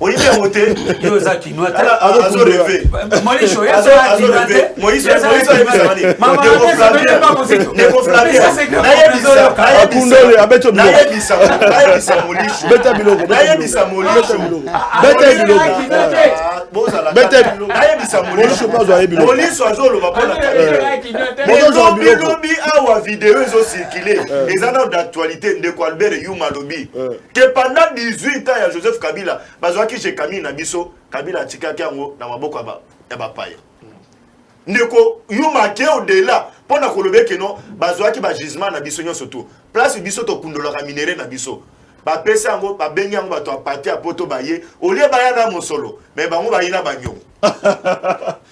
Oui, bien voté. Yozaki, nous Azo rêvé. Moïse, Azo rêvé. Moïse, pendant 18 ans, il y a Joseph Kabila. Bazouaki chez Camille Nabiso, Kabila Tchikaki na maboko ya bapaya. Ndeko, yuma ke au-delà, pendant que le bec non, Bazouaki ba gisement na biso surtout. Place biso to kundola minéré na biso. Ba pesa ngo, ba benga ngo to apati apoto baye, au lieu ba yana mosolo, mais bango ba yina banyo.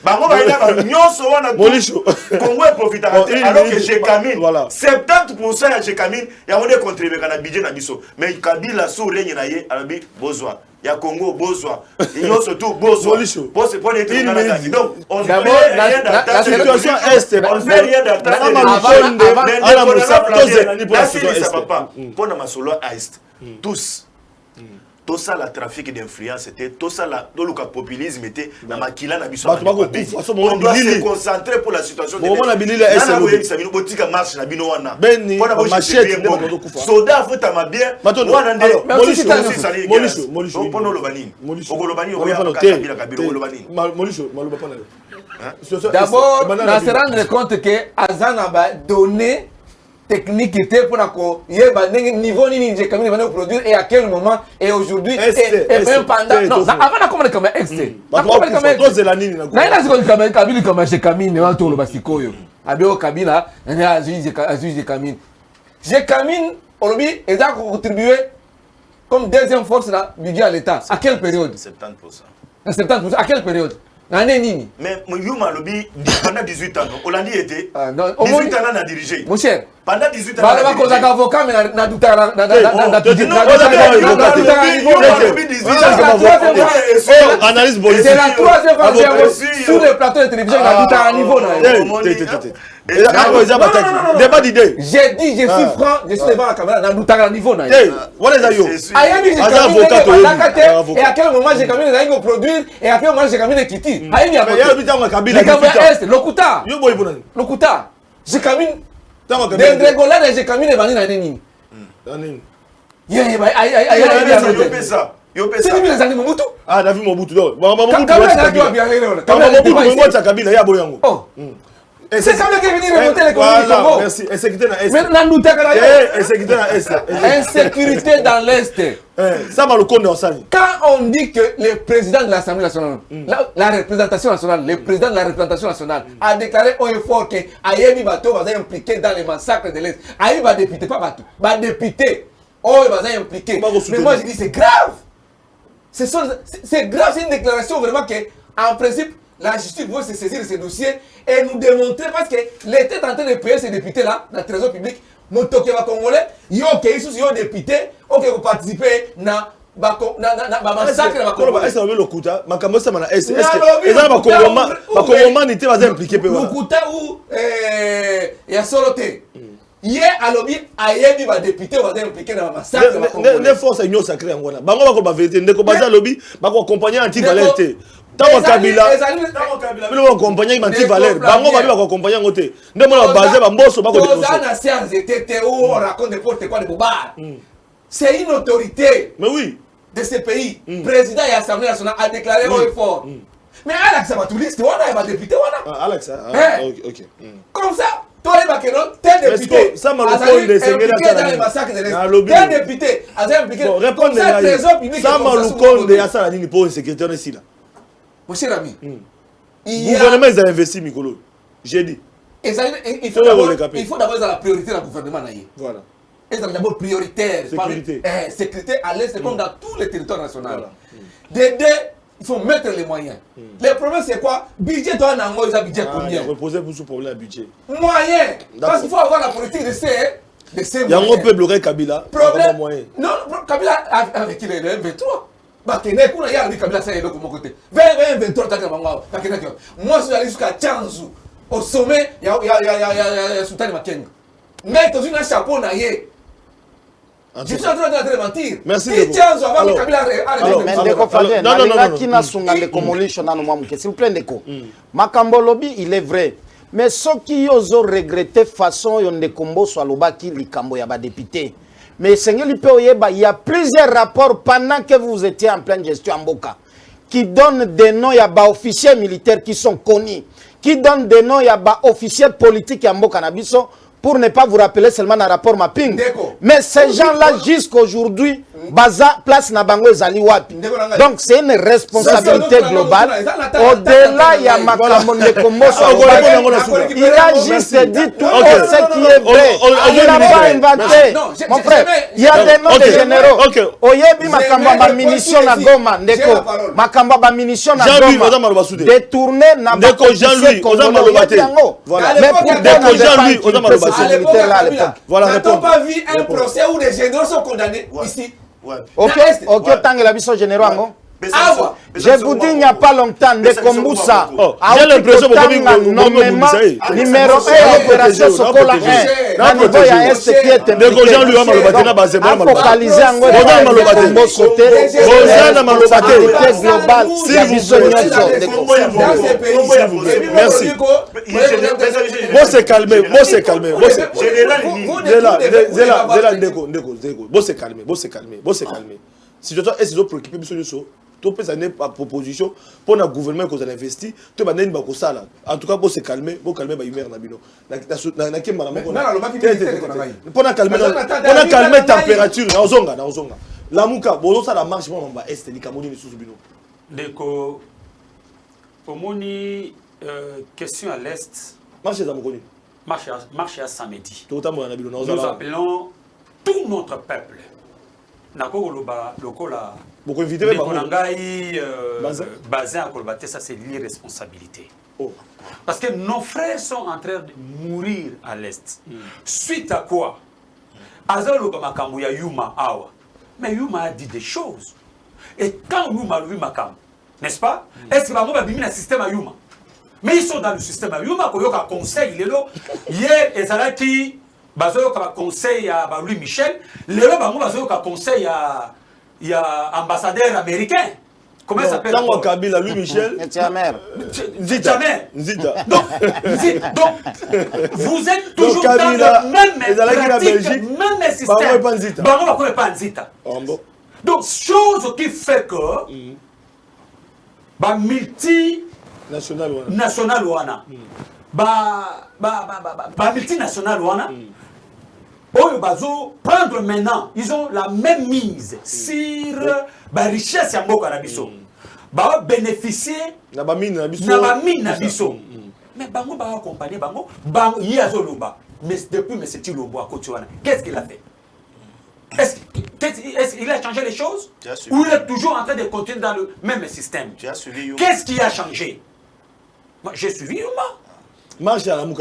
Bango ba yina banyo so wana Molisho. Congo profite alors que chez Camille, 70% ya chez Camille, ya on est contribué kana budget na biso. Mais Kabila sous règne na ye, alabi bozwa. Ya Congo bozwa. Ils ont surtout bozwa. Pour se prendre des trucs. Donc on fait rien d'attendre. La situation est on fait rien d'attendre. Avant pour na masolo est. Tous. Tout ça, la trafic d'influence était, tout ça, le populisme était, la maquilla n'a pas on doit se concentrer pour la situation de d'abord, on se rendre compte que Azan a donné technique était pour niveau ni Kamine va produire et à quel moment et aujourd'hui et même pendant non avant la commande comme exté la commande comme dose la nini na ina Kabila comme chez Kamine wa to lo basikoyo abio Kabila na azuize Kamine j'ai Kamine olobi et a contribué comme deuxième force là budget à l'état à quelle période 70% à quelle période mais Yuma Lobi, pendant 18 ans, Hollandi était 18 ans à diriger. Mon cher, pendant 18 ans, il y a un avocat, mais il y a analyse politique. C'est la troisième fois sur le plateau de télévision, il y a un niveau. Débat d'idée. J'ai dit, je suis franc, je suis devant la caméra, il y a un niveau. Et à quel moment j'ai quand même produire et à quel moment j'ai quand même quitté. Lokuta. J'ai quand même des Gaulois et j'ai quand même des vanilles à Nini. C'est lui les animaux Mobutu. Ah, David Mobutu. C'est comme qui est venu remonter l'économie du Congo. Merci. Insécurité dans l'Est. Quand on dit que le président de l'Assemblée nationale, la représentation nationale, le président de la représentation nationale a déclaré au effort que Ayemi Bato va être impliqué dans les massacres de l'Est. Ayemi va député, pas Bato, va député. Oh, il va être impliqué. Mais moi je dis c'est grave. C'est grave, c'est une déclaration vraiment que, en principe, la justice doit se saisir de ces dossiers et nous démontrer parce que l'État est en train de payer ces députés-là dans le trésor public. Motoke va congolais, ils ont députés, qui ont participé dans massacre de Congolais. Est-ce que le Kuta, est-ce que impliqué le Kuta ou il y a Soloté. Hier, à l'objet, Ayebi va député, va impliqué dans le massacre de Congolais. Les forces union sacrée en Ghana. Bango va vérité, ne combattre lobby, va accompagner anti-valérité. Tant Kabila, nous accompagner anti-valère. Bango va accompagner en côté. Nous on basé ba mboso ba ko dénoncer. Dans la séance de TTO, on raconte n'importe quoi de Bobar. C'est une autorité. Mais oui. De ce pays, président et Assemblée nationale a déclaré haut et fort. Mais Alex va tout liste, on a député, on a. Alex, ok. Comme ça, toi les Bakeno, t'es député. Ça m'a impliqué dans les massacres de l'Est. T'es député, impliqué. Comme ça, trésor public. Ça m'a le de Yassa Nini pour une sécurité ici là. Mon cher ami, le gouvernement a investi, Mikolo. J'ai dit. Il faut d'abord la priorité dans le gouvernement. Voilà. Et c'est d'abord prioritaire. Sécurité. Sécurité à l'Est, comme dans tous les territoires nationaux. Il faut mettre les moyens. Le problème, c'est quoi? Budget, toi, il y a un budget combien? Reposer pour ce problème de budget. Moyen. Parce qu'il faut avoir la politique de ces moyens. Il y a un peu bloqué Kabila. Problème. Non, Kabila avec qui il est le M23. Bakene, kuna ya lui Kabila ça est de mon côté. 23 moi je suis allé jusqu'à Tchanzu au sommet, il y a Sultan Makenga. Mais dans un chapeau na yé. Je suis en train de mentir. Merci. Qui tient avant que Kabila arrête. Mais Ndeko Flavien, nalingaki nasunga Ndeko Molisho nanu mwa muke. S'il vous plaît Ndeko. Makambo lobi, il est vrai. Mais ceux qui ont regretté façon yo Ndeko Mbosso alobaki likambo ya ba député. Mais Seigneur Lipeoyeba, il y a plusieurs rapports pendant que vous étiez en pleine gestion en Boka qui donnent des noms ya ba officiers militaires qui sont connus, qui donnent des noms ya ba officiers politiques en Boka Nabiso. Pour ne pas vous rappeler seulement dans le rapport mapping. Mais ces gens-là, jusqu'aujourd'hui, Baza, place Nabango et Zali Wapi. Donc c'est une responsabilité globale. Au-delà, il y a Makamon de Kombosso. Il a juste dit tout ce qui est vrai. Il n'a pas inventé. Mon frère, il y a des noms de généraux. Oyebi Makamba ba munition na Goma. Ndeko, Makamba ba munition na Goma. Détourné na Ndeko Jean-Louis, Ozama Lobaté. Mais pour Jean-Louis, Ozama Lobaté. Voilà, n'a-t-on pas vu un procès où les généraux sont condamnés ici? Ok, tant que la mission générale, je vous dis, il n'y a pas longtemps, Ndeko Mbusa j'ai l'impression que nommément numéro 1 opération Sokola 1 à niveau ya Est qui est Ndeko Jean-Louis a focalisé en Mbosso côté globale ya biso nyonso. Merci. Bon se calmer, bon se calmer. Ndeko, bon se calmer, bon se calmer, bon se calmer. Si tu es préoccupé de tu peux aller par proposition pour le gouvernement qu'on a investi, tu vas aller en tout cas pour se calmer, pour calmer l'humeur nabino. Pour calmer la température, la mouka, bon ça la marche moi en est ni kamoni ni sous bino. Ndeko Omoni question à l'est. Marche à Mokoni. Marche à samedi. Nous appelons tout notre peuple. Nako loba lokola beaucoup invité basé à Kolbate, ça c'est l'irresponsabilité. Parce que nos frères sont en train de mourir à l'est. Suite à quoi Azalo Bamakambu ya Yuma Awa. Mais Yuma a dit des choses. Et quand Yuma lui Makam, n'est-ce pas? Est-ce que Bango va biminer un système à Yuma? Mais ils sont dans le système à Yuma, Koyoka conseil, il est là. Hier, Ezalaki Bazoyoka conseil à Louis Michel, le Bango Bazoyoka conseil à ambassadeur américain. Comment il s'appelle? Tango Kabila, Louis Michel. Zita. Donc, vous êtes toujours dans le même pratique, même système. Bango va pas Zita. Donc, chose qui fait que multinational wana, multinational wana, prendre maintenant, ils ont la même mise sur la richesse à Mboka Nabiso. Ba bénéficier na ba mine Nabiso. Mais bango ba accompagner bango yazo loba. Mais depuis mais c'est Lobo à Kotiwana. Qu'est-ce qu'il a fait? Est-ce qu'il a changé les choses? Ou il est toujours en train de continuer dans le même système? Qu'est-ce qui a changé? Moi j'ai suivi Yuma.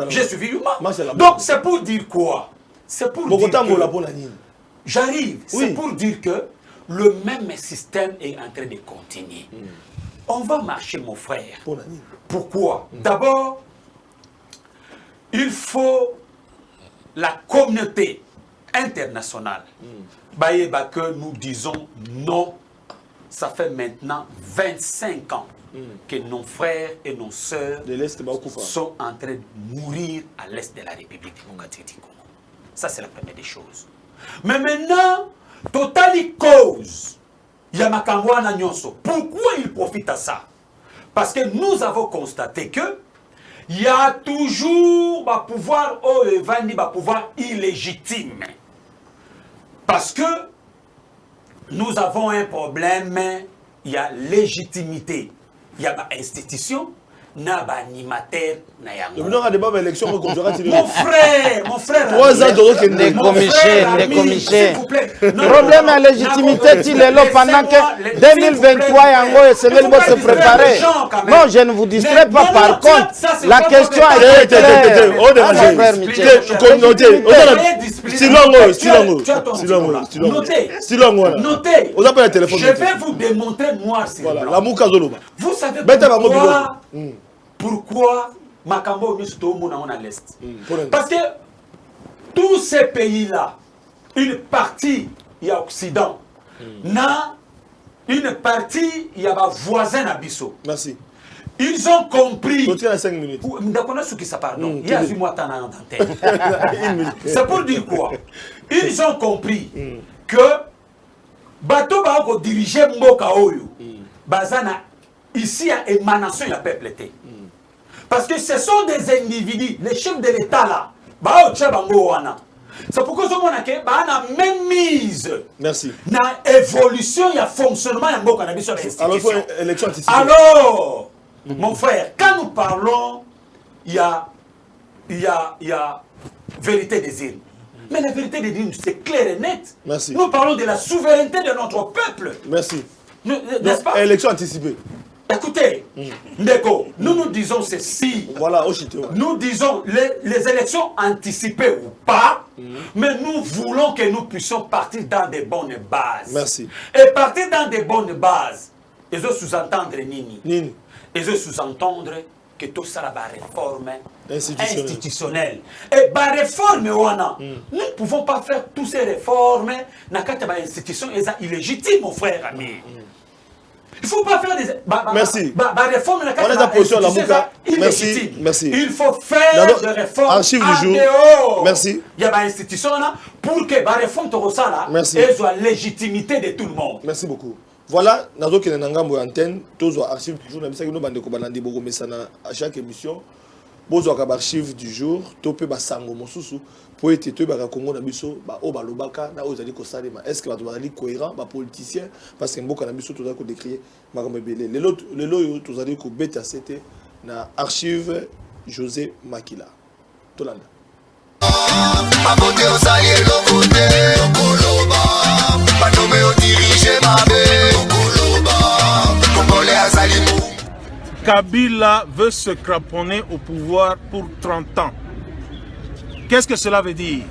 J'ai suivi Yuma. Donc c'est pour dire quoi? C'est pour dire que j'arrive, c'est pour dire que le même système est en train de continuer. On va marcher, mon frère. Pourquoi? D'abord, il faut la communauté internationale. Que nous disons non. Ça fait maintenant 25 ans que nos frères et nos sœurs sont en train de mourir à l'est de la République démocratique du Congo. Ça, c'est la première des choses. Mais maintenant, totally cause, Yamakangwana Nyonso. Pourquoi il profite à ça? Parce que nous avons constaté que il y a toujours un pouvoir pouvoir illégitime. Parce que nous avons un problème, il y a légitimité. Il y a une institution. Animateur mon frère 3 ans de commissaire. Problème à légitimité il est là pendant que 2023 c'est le se préparer. Non, je ne vous distrais pas. Par contre, la question est claire. Notez. Je vais vous démontrer noir sur blanc. Vous savez pourquoi Makambo est à l'Est? Parce que tous ces pays-là, une partie il y a Occident. Na une partie, il y a voisin à Bisso. Merci. Ils ont compris. Tu as 5 minutes. Pardon. Il y a eu moi c'est pour dire quoi? Ils ont compris que bateau va diriger Mboka Oyo. Bazana ici à émanation la peuple. Parce que ce sont des individus, les chefs de l'État là. C'est pourquoi ce monde a même mise. Merci. Na évolution, il y a fonctionnement, il y a Mboka Nabi sur l'institution. Alors, il faut élection anticipée. Alors, mon frère, quand nous parlons, il y a vérité des îles. Mais la vérité des îles, c'est clair et net. Merci. Nous parlons de la souveraineté de notre peuple. Merci. N'est-ce pas? Élection anticipée. Écoutez, Ndeko, nous disons ceci. Voilà, nous disons les élections anticipées ou pas, mais nous voulons que nous puissions partir dans des bonnes bases. Merci. Et partir dans des bonnes bases, ils ont sous-entendre Nini. Ils ont sous-entendre que tout ça la réforme institutionnelle. Et la réforme, nous ne pouvons pas faire toutes ces réformes dans la institution illégitime, mon frère ami. Il ne faut pas faire des... Merci. réforme on est en position la Mouka. Merci. Merci. Il faut faire des réformes archive du jour. Dehors. Merci. Il y a une institution là pour que la réforme ait la légitimité de tout le monde. Merci beaucoup. Voilà, nous avons une antenne, tous archives du jour, nous avons à chaque émission. Nous avons archive du jour, nous avons pour être tout le Congo na biso ba o balobaka na ozali ko salema est-ce que ba tozali cohérent ba politicien parce que mboka na biso tozali ko décrier makambo ebele lelo yo tozali ko beta c'était na archive José Makila tolanda mabote ozali elokote okoloba banome o diriger mabe okoloba congolais azali mou. Kabila veut se cramponner au pouvoir pour 30 ans. Qu'est-ce que cela veut dire?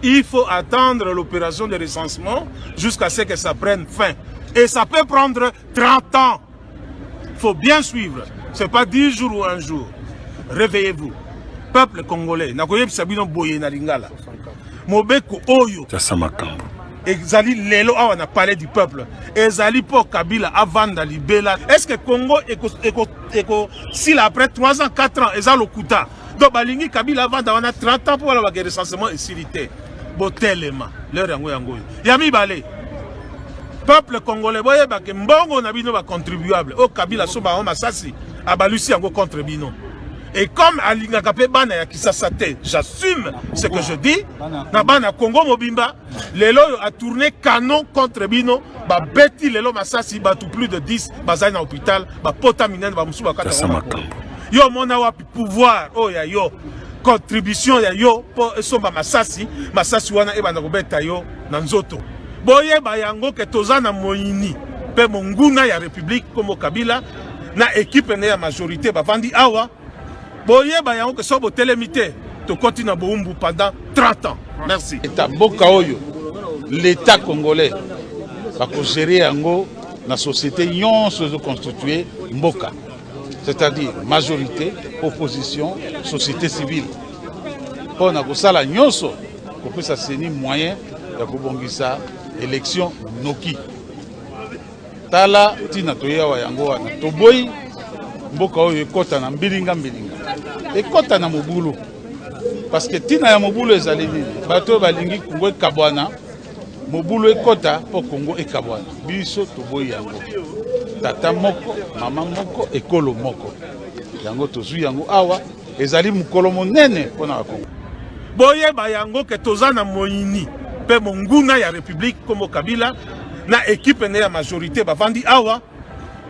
Il faut attendre l'opération de recensement jusqu'à ce que ça prenne fin. Et ça peut prendre 30 ans. Il faut bien suivre. Ce n'est pas 10 jours ou un jour. Réveillez-vous. Peuple congolais. Ezali lelo on a parlé du peuple. Ezali pour Kabila avant d'Alibela. Est-ce que Congo s'il après 3 ans, 4 ans, Ezali Okuta. Donc Balingi Kabila avant d'avoir 30 ans pour avoir le recensement et silité. Botelema. Leur yango yango. Yami balé. Peuple congolais boye ba ke mbongo na bino ba contribuable. O Kabila so ba masasi abalusi yango contre bino. Et comme Alinga Kapé Bana ya Kisasate, j'assume ce que je dis. Na bana Congo Mobimba, lelo a tourné canon contre bino, ba beti lelo masasi ba tout plus de 10 bazai na hôpital, ba pota minene ba musuba kata. Yo mona wapi pouvoir, oh ya yo contribution ya yo po somba masasi wana e bana ko beta yo na nzoto. Boye ba yango ke tozana moyini pe monguna ya République comme Kabila na équipe ne ya majorité ba vandi awa. Boye ba yango ke sobo télémité to continue boumbu pendant 30 ans. Merci. État Mboka Oyo, l'État congolais va gérer yango la société nyonso zo constituer Mboka. C'est-à-dire majorité, opposition, société civile. Pour na kosala nyonso ko pesa seni moyen ya kobongisa élection noki. Tala tina toya wa yango wana. Toboyi Mboka Oyo ekota na mbilinga. Ekota na mobulu. Parce que tina ya mobulu ezali nini? Bato balingi Kongo ekabwana. Mobulu ekota po Kongo ekabwana. Biso toboyi yango. Tata moko, mama moko, ekolo moko. Yango tozui yango awa ezali mukolo monene pona Kongo. Boye ba yango ke tozana moyini pe monguna ya République comme Kabila na équipe ne ya majorité ba vandi awa.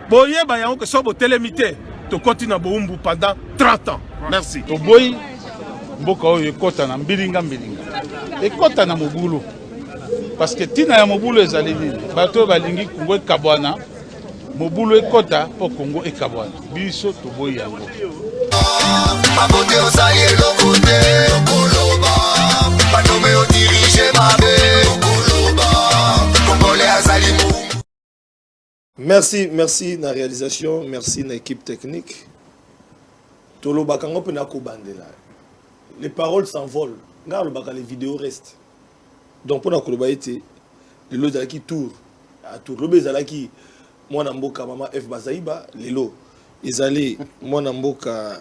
Boye ba yango ke sobo télémité to continue boumbu pendant 30 ans. Merci. Toboyi Mboka Oyo ekota na mbilinga. Ekota na mobulu. Parce que tina ya mobulu ezali nini? Bato balingi Kongo ekabwana. Mobulu ekota po Kongo ekabwana. Biso toboyi yango. Mabote ozali elokote okoloba banome o diriger mabe okoloba congolais azali mou. Merci na réalisation, merci na équipe technique. Tolo bakango pe na ko bandela. Les paroles s'envolent. Ngalo baka les vidéos restent. Donc pour na koloba été lelo ezalaki tour à tour lobi ezalaki mwana mboka mama F Bazaïba lelo ezali mwana mboka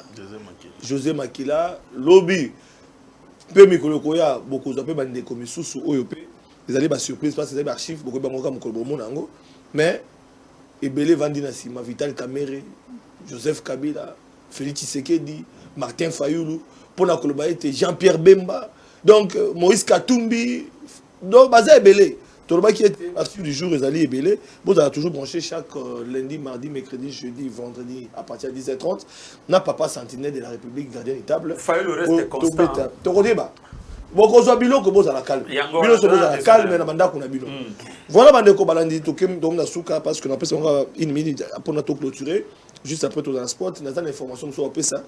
José Makila lobi pe mikolo koya bokozwa pe bandeko misusu oyo pe ezali ba surprise parce que ezali ba archive boko bangoka mokolo bomona ngo mais ebele vandi na sima Vital Kamerhe Joseph Kabila Félix Tshisekedi Martin Fayulu pona koloba ete Jean-Pierre Bemba donc Moïse Katumbi donc baza ebele toloba qui est archive du jour ezali ebele vous avez toujours branché chaque lundi mardi mercredi jeudi vendredi à partir de 10h30 na papa sentinelle de la République gardien table Fayulu reste constant tokodeba bokozwa biloko bozala calme biloko bozala calme na bandako na bino voilà bandeko balandi tokem na suka parce que na pesa une minute pour to clôturer juste après tout dans le sport na dans information sur pesa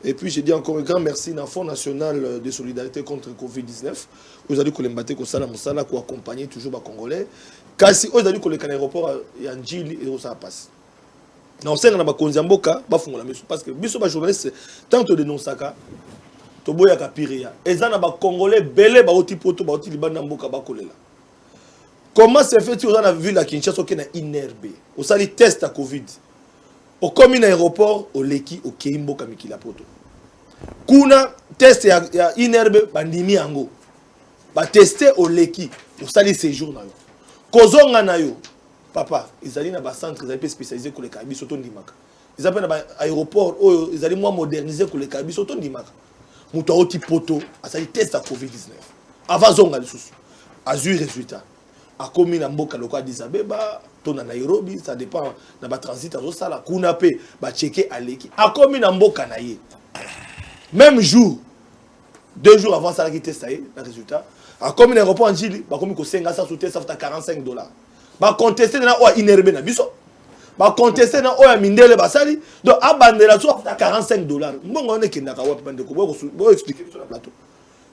et puis j'ai dit encore un grand merci na Fonds national de solidarité contre Covid-19 vous allez kolembaté ko sala musala ko accompagner toujours ba congolais kasi vous allez koleka na aéroport ya Njili et ça passe na osenga na ba konzi mboka ba fungola miso parce que biso ba journaliste tant to dénonçaka toboya kapiria ezana ba congolais belé ba oti poto ba oti libanda mboka ba kolela comment c'est fait tu dans ville à Kinshasa qui na inerbe au sali test à Covid au commune aéroport au leki au keimbo kamikila poto kuna test ya inerbe bandimi yango ba tester au leki au sali séjour na yo kozonga na yo papa izali na ba centre ezali spécialisé ko le kabiso to ndimaka izapena na ba aéroport oyo izali moins modernisé ko le kabiso to ndimaka mutu oti poto asali test à Covid-19 avant zonga lisusu azui résultat akomi na mboka loko Addis Abeba to na Nairobi ça dépend na ba transit azo sala kuna pe ba checker aleki akomi na mboka na ye même jour 2 jours avant ça qui test ça le résultat akomi na aéroport Njili ba komi ko senga ça sous test ça $45 ba contester na o inerbe na biso ba contester na oya mindele basali donc abandela so $45 mbongo on ekendaka wa bande ko bo expliquer sur le plateau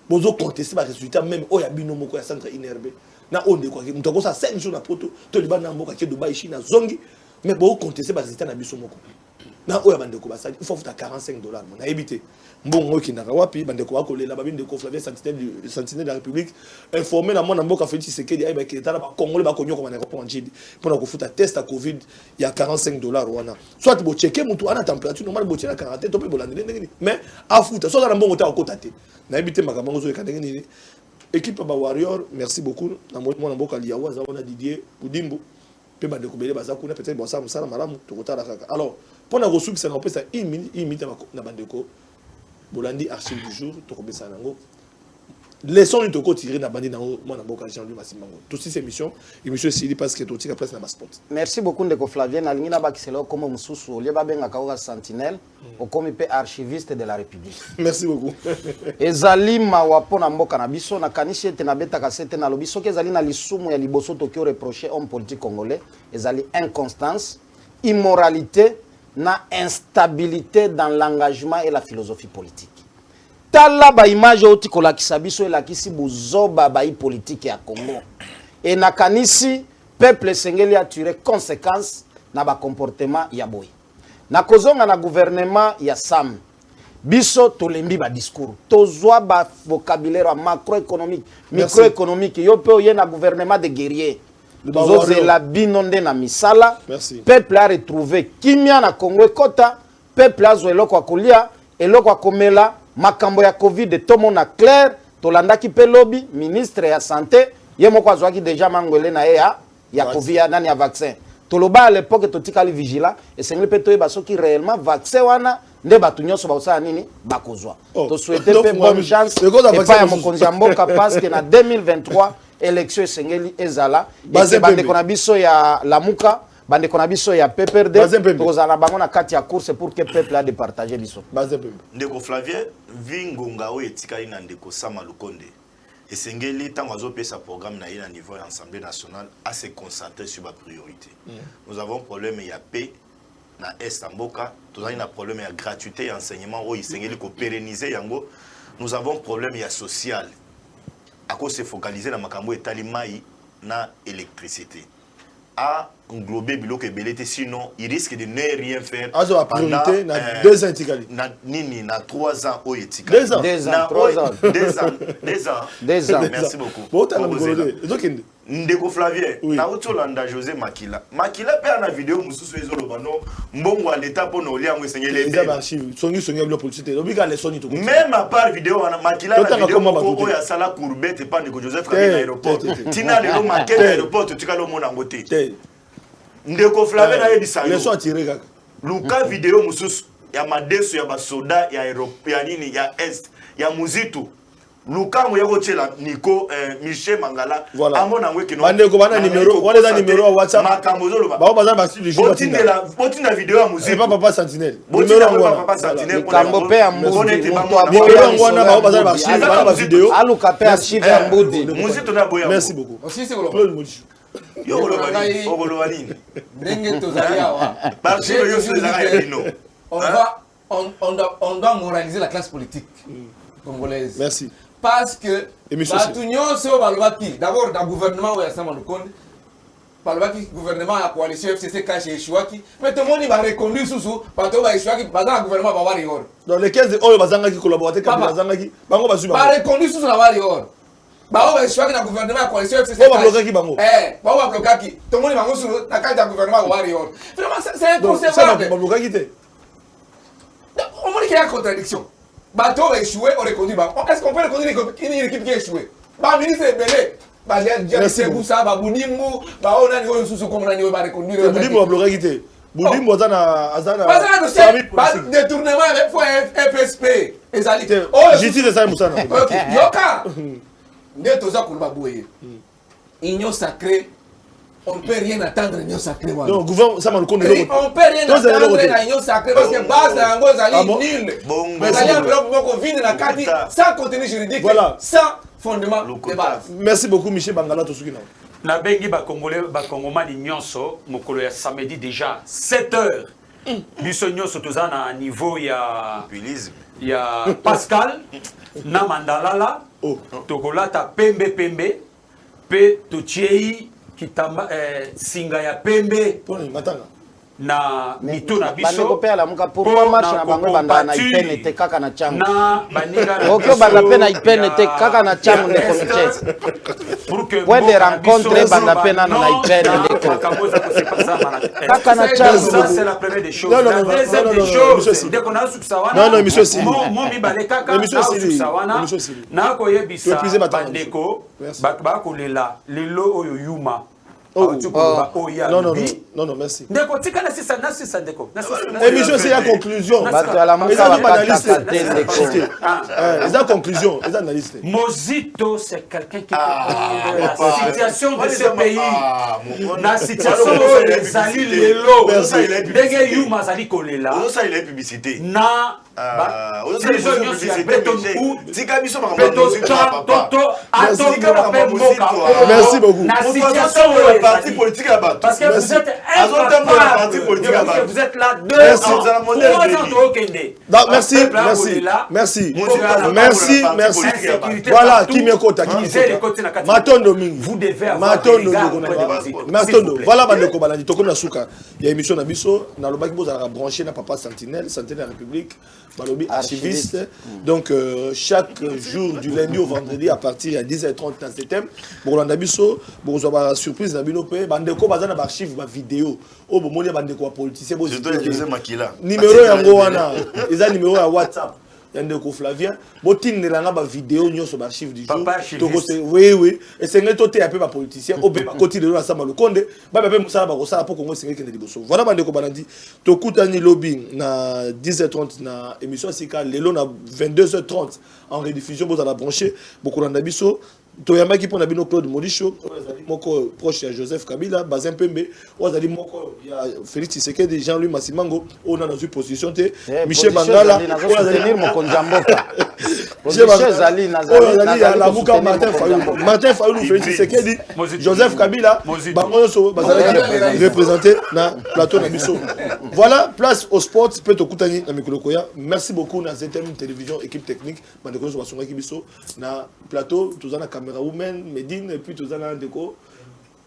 bozo contester ba résultat même oya bino moko ya centre inerbe na onde kwa mutoko sa 5 jours na poto to libana mboka ke Dubai China zongi mais bo contester ba résultat na biso moko na oya bande ko basali il faut futa $45 na ebité mbongo ekendaka wapi bande ko bakolela ba binde ko Flavien sentinelle de la République informé na mona mboka Félix Tshisekedi ay ba ke tala ba congolais ba konyo ko na aéroport Njili pona ko futa test à Covid il y a $45 wana soit bo checker mutu ana température normale bo checker 40 to pe bo landele ndenge mais afuta so na mbongo ta okota te na ebité makambo zo ekandenge nini équipe ba warrior merci beaucoup na mona mboka liawa za wana Didier Udimbo pe bande ko bele baza kuna peut-être bo sa musala malamu to kotala kaka alors pona ko subisa na pesa 1 minute na bande ko bolandi archive du jour to kobesa nango leçon ni to ko tirer na bandi nango mona mboka Jean-Louis Masimango tout ces émission Sili parce que to tika place na ba sport merci beaucoup ndeko Flavien alingi na bakiselo comme mususu olie babenga ka sentinelle au comité archiviste de la République merci beaucoup ezali mawa pona mboka na biso na kanisi ete na beta kasete na lobiso ke ezali na lisumu ya liboso to ki reprocher homme politique congolais ezali inconstance immoralité na instabilité dans l'engagement et la philosophie politique. Tala ba image oti kolakisa biso elakisi buzoba ba politique ya Congo. Et na kanisi peuple sengeli a tiré conséquence na ba comportement ya boy. Na kozonga na gouvernement ya Sam. Biso tolembi ba discours. Tozwa ba vocabulaire macroéconomique, microéconomique. Yo pe oye na gouvernement de guerriers. La binonde na misala. Merci. Peuple a retrouvé kimia na Congo kota. Peuple a zwe loko akolia eloko akomela makambo ya Covid tomo na clair tolanda ki pe lobby ministre ya santé yemo kwa zwaki déjà mangwele na ya Covid nani ya vaccin. Toloba à l'époque totikali vigila et sengli pe toyeba soki réellement vaccin wana nde batu nyonso ba usana nini bakozwa. To souhaiter pe bonne chance et pas ya mokonzi mboka parce que na 2023 élection sengeli ezala bande konabiso ya lamuka bande konabiso ya PPRD tozala bango na kati ya course pour que peuple a de partager biso ndeko Flavien vingonga o etikali na ndeko Sama Lukonde esengeli tango azopesa programme na ina niveau ya Assemblée nationale à se concentrer sur ma priorité. Nous avons problème ya paix na est mboka, nous avons un problème ya gratuité et enseignement o esengeli ko pérenniser yango. Nous avons problème ya social. À cause se focaliser na makambo etali mai na électricité. A englober biloko ebelete, sinon il risque de ne rien faire. Azo a priorité na 2 ans etikali. Na nini na 3 ans o etikali. 2 ans. 2 ans, 3 ans. 2 ans. 2 ans. Merci beaucoup. Bon, t'as ngolode. Ezokende. Ndeko Flavien, na utolanda José Makila. Makila pe na vidéo mususu ezoloba no mbongo à l'état pour no liango esengele. Eza ba archive. Songi blo politique. Obika les soni to. Même à part vidéo wana Makila na vidéo ko ya sala courbette pa ndeko Joseph Kabila aéroport. Tina lelo maquette aéroport tukalo mona ngote. Ndeko Flavien na yebisa yo. Les sont tirés kaka. Luka vidéo mususu ya madeso ya basoda ya aéroport ya nini ya est ya muzitu. Lukango yako chela Nico Michel Mangala amona ngwe kino bande ko bana numéro wala za numéro wa WhatsApp makambo zolo ba baza ba suivi botinda vidéo ya musique pas papa sentinelle numéro ngwana papa sentinelle kambo pe ambudi numéro ngwana ba baza ba suivi ba vidéo aluka pe archive ambudi musique tona boya merci beaucoup aussi c'est Claude Modicho yo obolo nini ndenge tozali awa parce que yo c'est la bino on doit moraliser la classe politique congolaise. Merci. Parce que Batunion c'est au Balbaki. D'abord dans le gouvernement où il y a Saman Konde. Balbaki gouvernement la coalition FCC cache Eshouaki. Mais tout le monde va reconduire sous parce que Eshouaki dans le gouvernement va avoir rigor. Dans les 15 oh bazanga qui collaborer Kabila bazanga qui bango ba suba. Va reconduire sous la rigor. Ba o Eshouaki dans le gouvernement la coalition FCC. Ba bloquer qui bango. Ba o bloquer qui. Tout le monde va sous la carte du gouvernement va avoir rigor. Vraiment c'est inconcevable. Ça va bloquer qui était. On dit qu'il y a une contradiction. Bateau va échouer, on reconduit. Est-ce qu'on peut reconduire une équipe qui a échoué? Le ministre est belé. C'est Boussa, Boudimou, on a dit sous comme on a dit, on va reconduire. Boudimou a bloqué qui était. Boudimou a détournement avec FSP. Justice de ça, Moussana. Ok, Yoka. N'est aux accords baboué. Union sacrée. On ne peut rien attendre de l'union sacrée. Non, le gouvernement, ça m'a le connaît. On ne peut rien attendre de l'union sacrée parce que base de l'ango, ça est nul. Mais ça y est, on vient de la carte sans contenu juridique, sans fondement de base. Merci beaucoup, Michel Bangala. Na bengi ba Congolais, ba Congomani nyonso, mokolo ya samedi déjà 7h. Biso nyonso toza na niveau ya Pascal na Mandalala. Tokolata pembe pe totiei kitamba singa ya pembe na mito na biso bande kopela muka pourquoi marche na bango banda na ipene te kaka na changu na baninga na okyo banda pe na ipene te kaka na changu de comité point de rencontre banda pe na ipene de kaka na changu. Ça c'est la première des choses. La deuxième des choses dès qu'on a subsawana non monsieur si mon mi bale kaka na subsawana na ko yebisa bandeko ba ko lela lelo oyo yuma. Non, merci. Ndeko tika na sisa ndeko. Émission c'est la conclusion. La conclusion, les analystes. Mozito c'est quelqu'un qui connaît la situation de ce pays. La situation des alliés lelo. Dege yuma zali kolela. Ça il est publicité. Na merci beaucoup. Parti politique à battre. Parce que vous êtes incapable. Vous êtes là deux ans. Merci. Voilà qui me compte. Matondo mingi. Vous devez avoir Matondo. Voilà bandeko balandi toko na suka. Il y a émission na biso na lobaki boza branché na papa Sentinelle de la République. Balobi archiviste. Donc chaque jour du lundi au vendredi à partir de 10h30 dans ce thème. Bolanda biso, bozo ba surprise na bino pe bandeko bazana ba archive ba vidéo. O bo moni bandeko politicien bo José Makila. Numéro yango wana, eza numéro ya WhatsApp. Yandeko Flavien, botinela nga ba vidéo nyonso ba archive du jour. Oui. Et c'est ngé toté un peu ba politicien, o be ba koti de la sama le konde, ba be musala ba kosala pour Congo sengé kende liboso. Voilà bandeko banandi. Tokutani lobby na 10h30 na émission Sika, lelo na 22h30 en rediffusion boza la brancher, beaucoup na biso. Toyamba qui pona bino Claude Modicho, moko proche à Joseph Kabila, Bazin Pembe, ozali moko ya Félix Tshisekedi, Jean-Louis Massimango, on a dans une position té Michel Bangala, ozali moko njamboka. Ozali la muka Martin Fayulu, Félix Tshisekedi, Joseph Kabila, bango so bazali représenté na plateau na biso. Voilà, place au sport, peut okutani na mikolo koya. Merci beaucoup na ZTM télévision équipe technique, bandeko so basonga ki biso na plateau, tous caméra woman, Medine, et puis tout ça,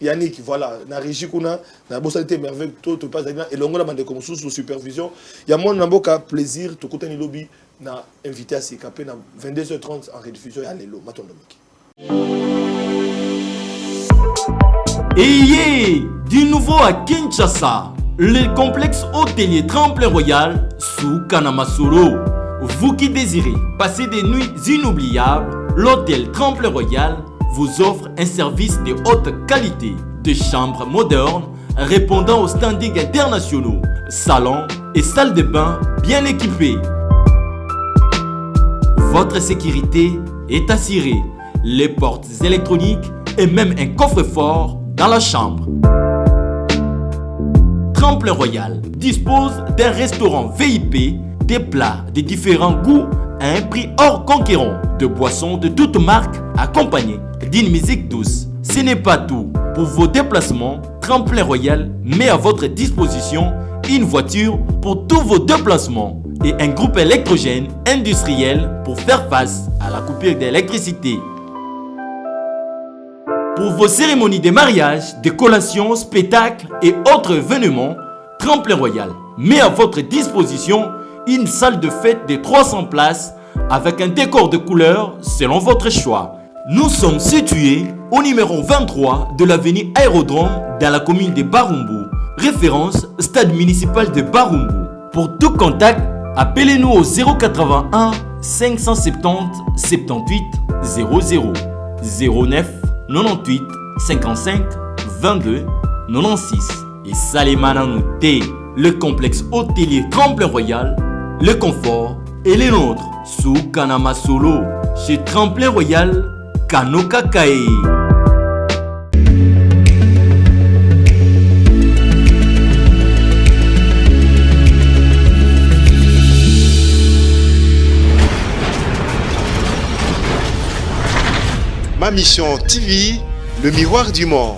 Yannick, voilà, na régie kuna, na bossalité merveille, tout passe et l'ongo la bande comme sous supervision. Il y a mon namboka plaisir, tout côté ni lobby, na invité à s'écaper na 22h30 en rediffusion et à l'élo, matondomik. Ayez du nouveau à Kinshasa, le complexe hôtelier Tremplin Royal sous Kanamasoro. Vous qui désirez passer des nuits inoubliables, l'hôtel Tremplin Royal vous offre un service de haute qualité, de chambres modernes répondant aux standings internationaux, salons et salles de bain bien équipées. Votre sécurité est assurée, les portes électroniques et même un coffre-fort dans la chambre. Tremplin Royal dispose d'un restaurant VIP, des plats de différents goûts à un prix hors conquérant, de boissons de toutes marques accompagnées d'une musique douce. Ce n'est pas tout. Pour vos déplacements, Tremplin Royal met à votre disposition une voiture pour tous vos déplacements et un groupe électrogène industriel pour faire face à la coupure d'électricité. Pour vos cérémonies de mariage, de collations, spectacles et autres événements, Tremplin Royal met à votre disposition une salle de fête de 300 places avec un décor de couleurs selon votre choix. Nous sommes situés au numéro 23 de l'avenue Aérodrome dans la commune de Barumbu, référence stade municipal de Barumbu. Pour tout contact, appelez-nous au 081 570 78 00 09 98 55 22 96 et Salimana Mouté, le complexe hôtelier Tremplin Royal, le confort et les nôtres sous Kanama Solo chez Tremplin Royal Kanoka Kae. Ma mission TV, le miroir du monde.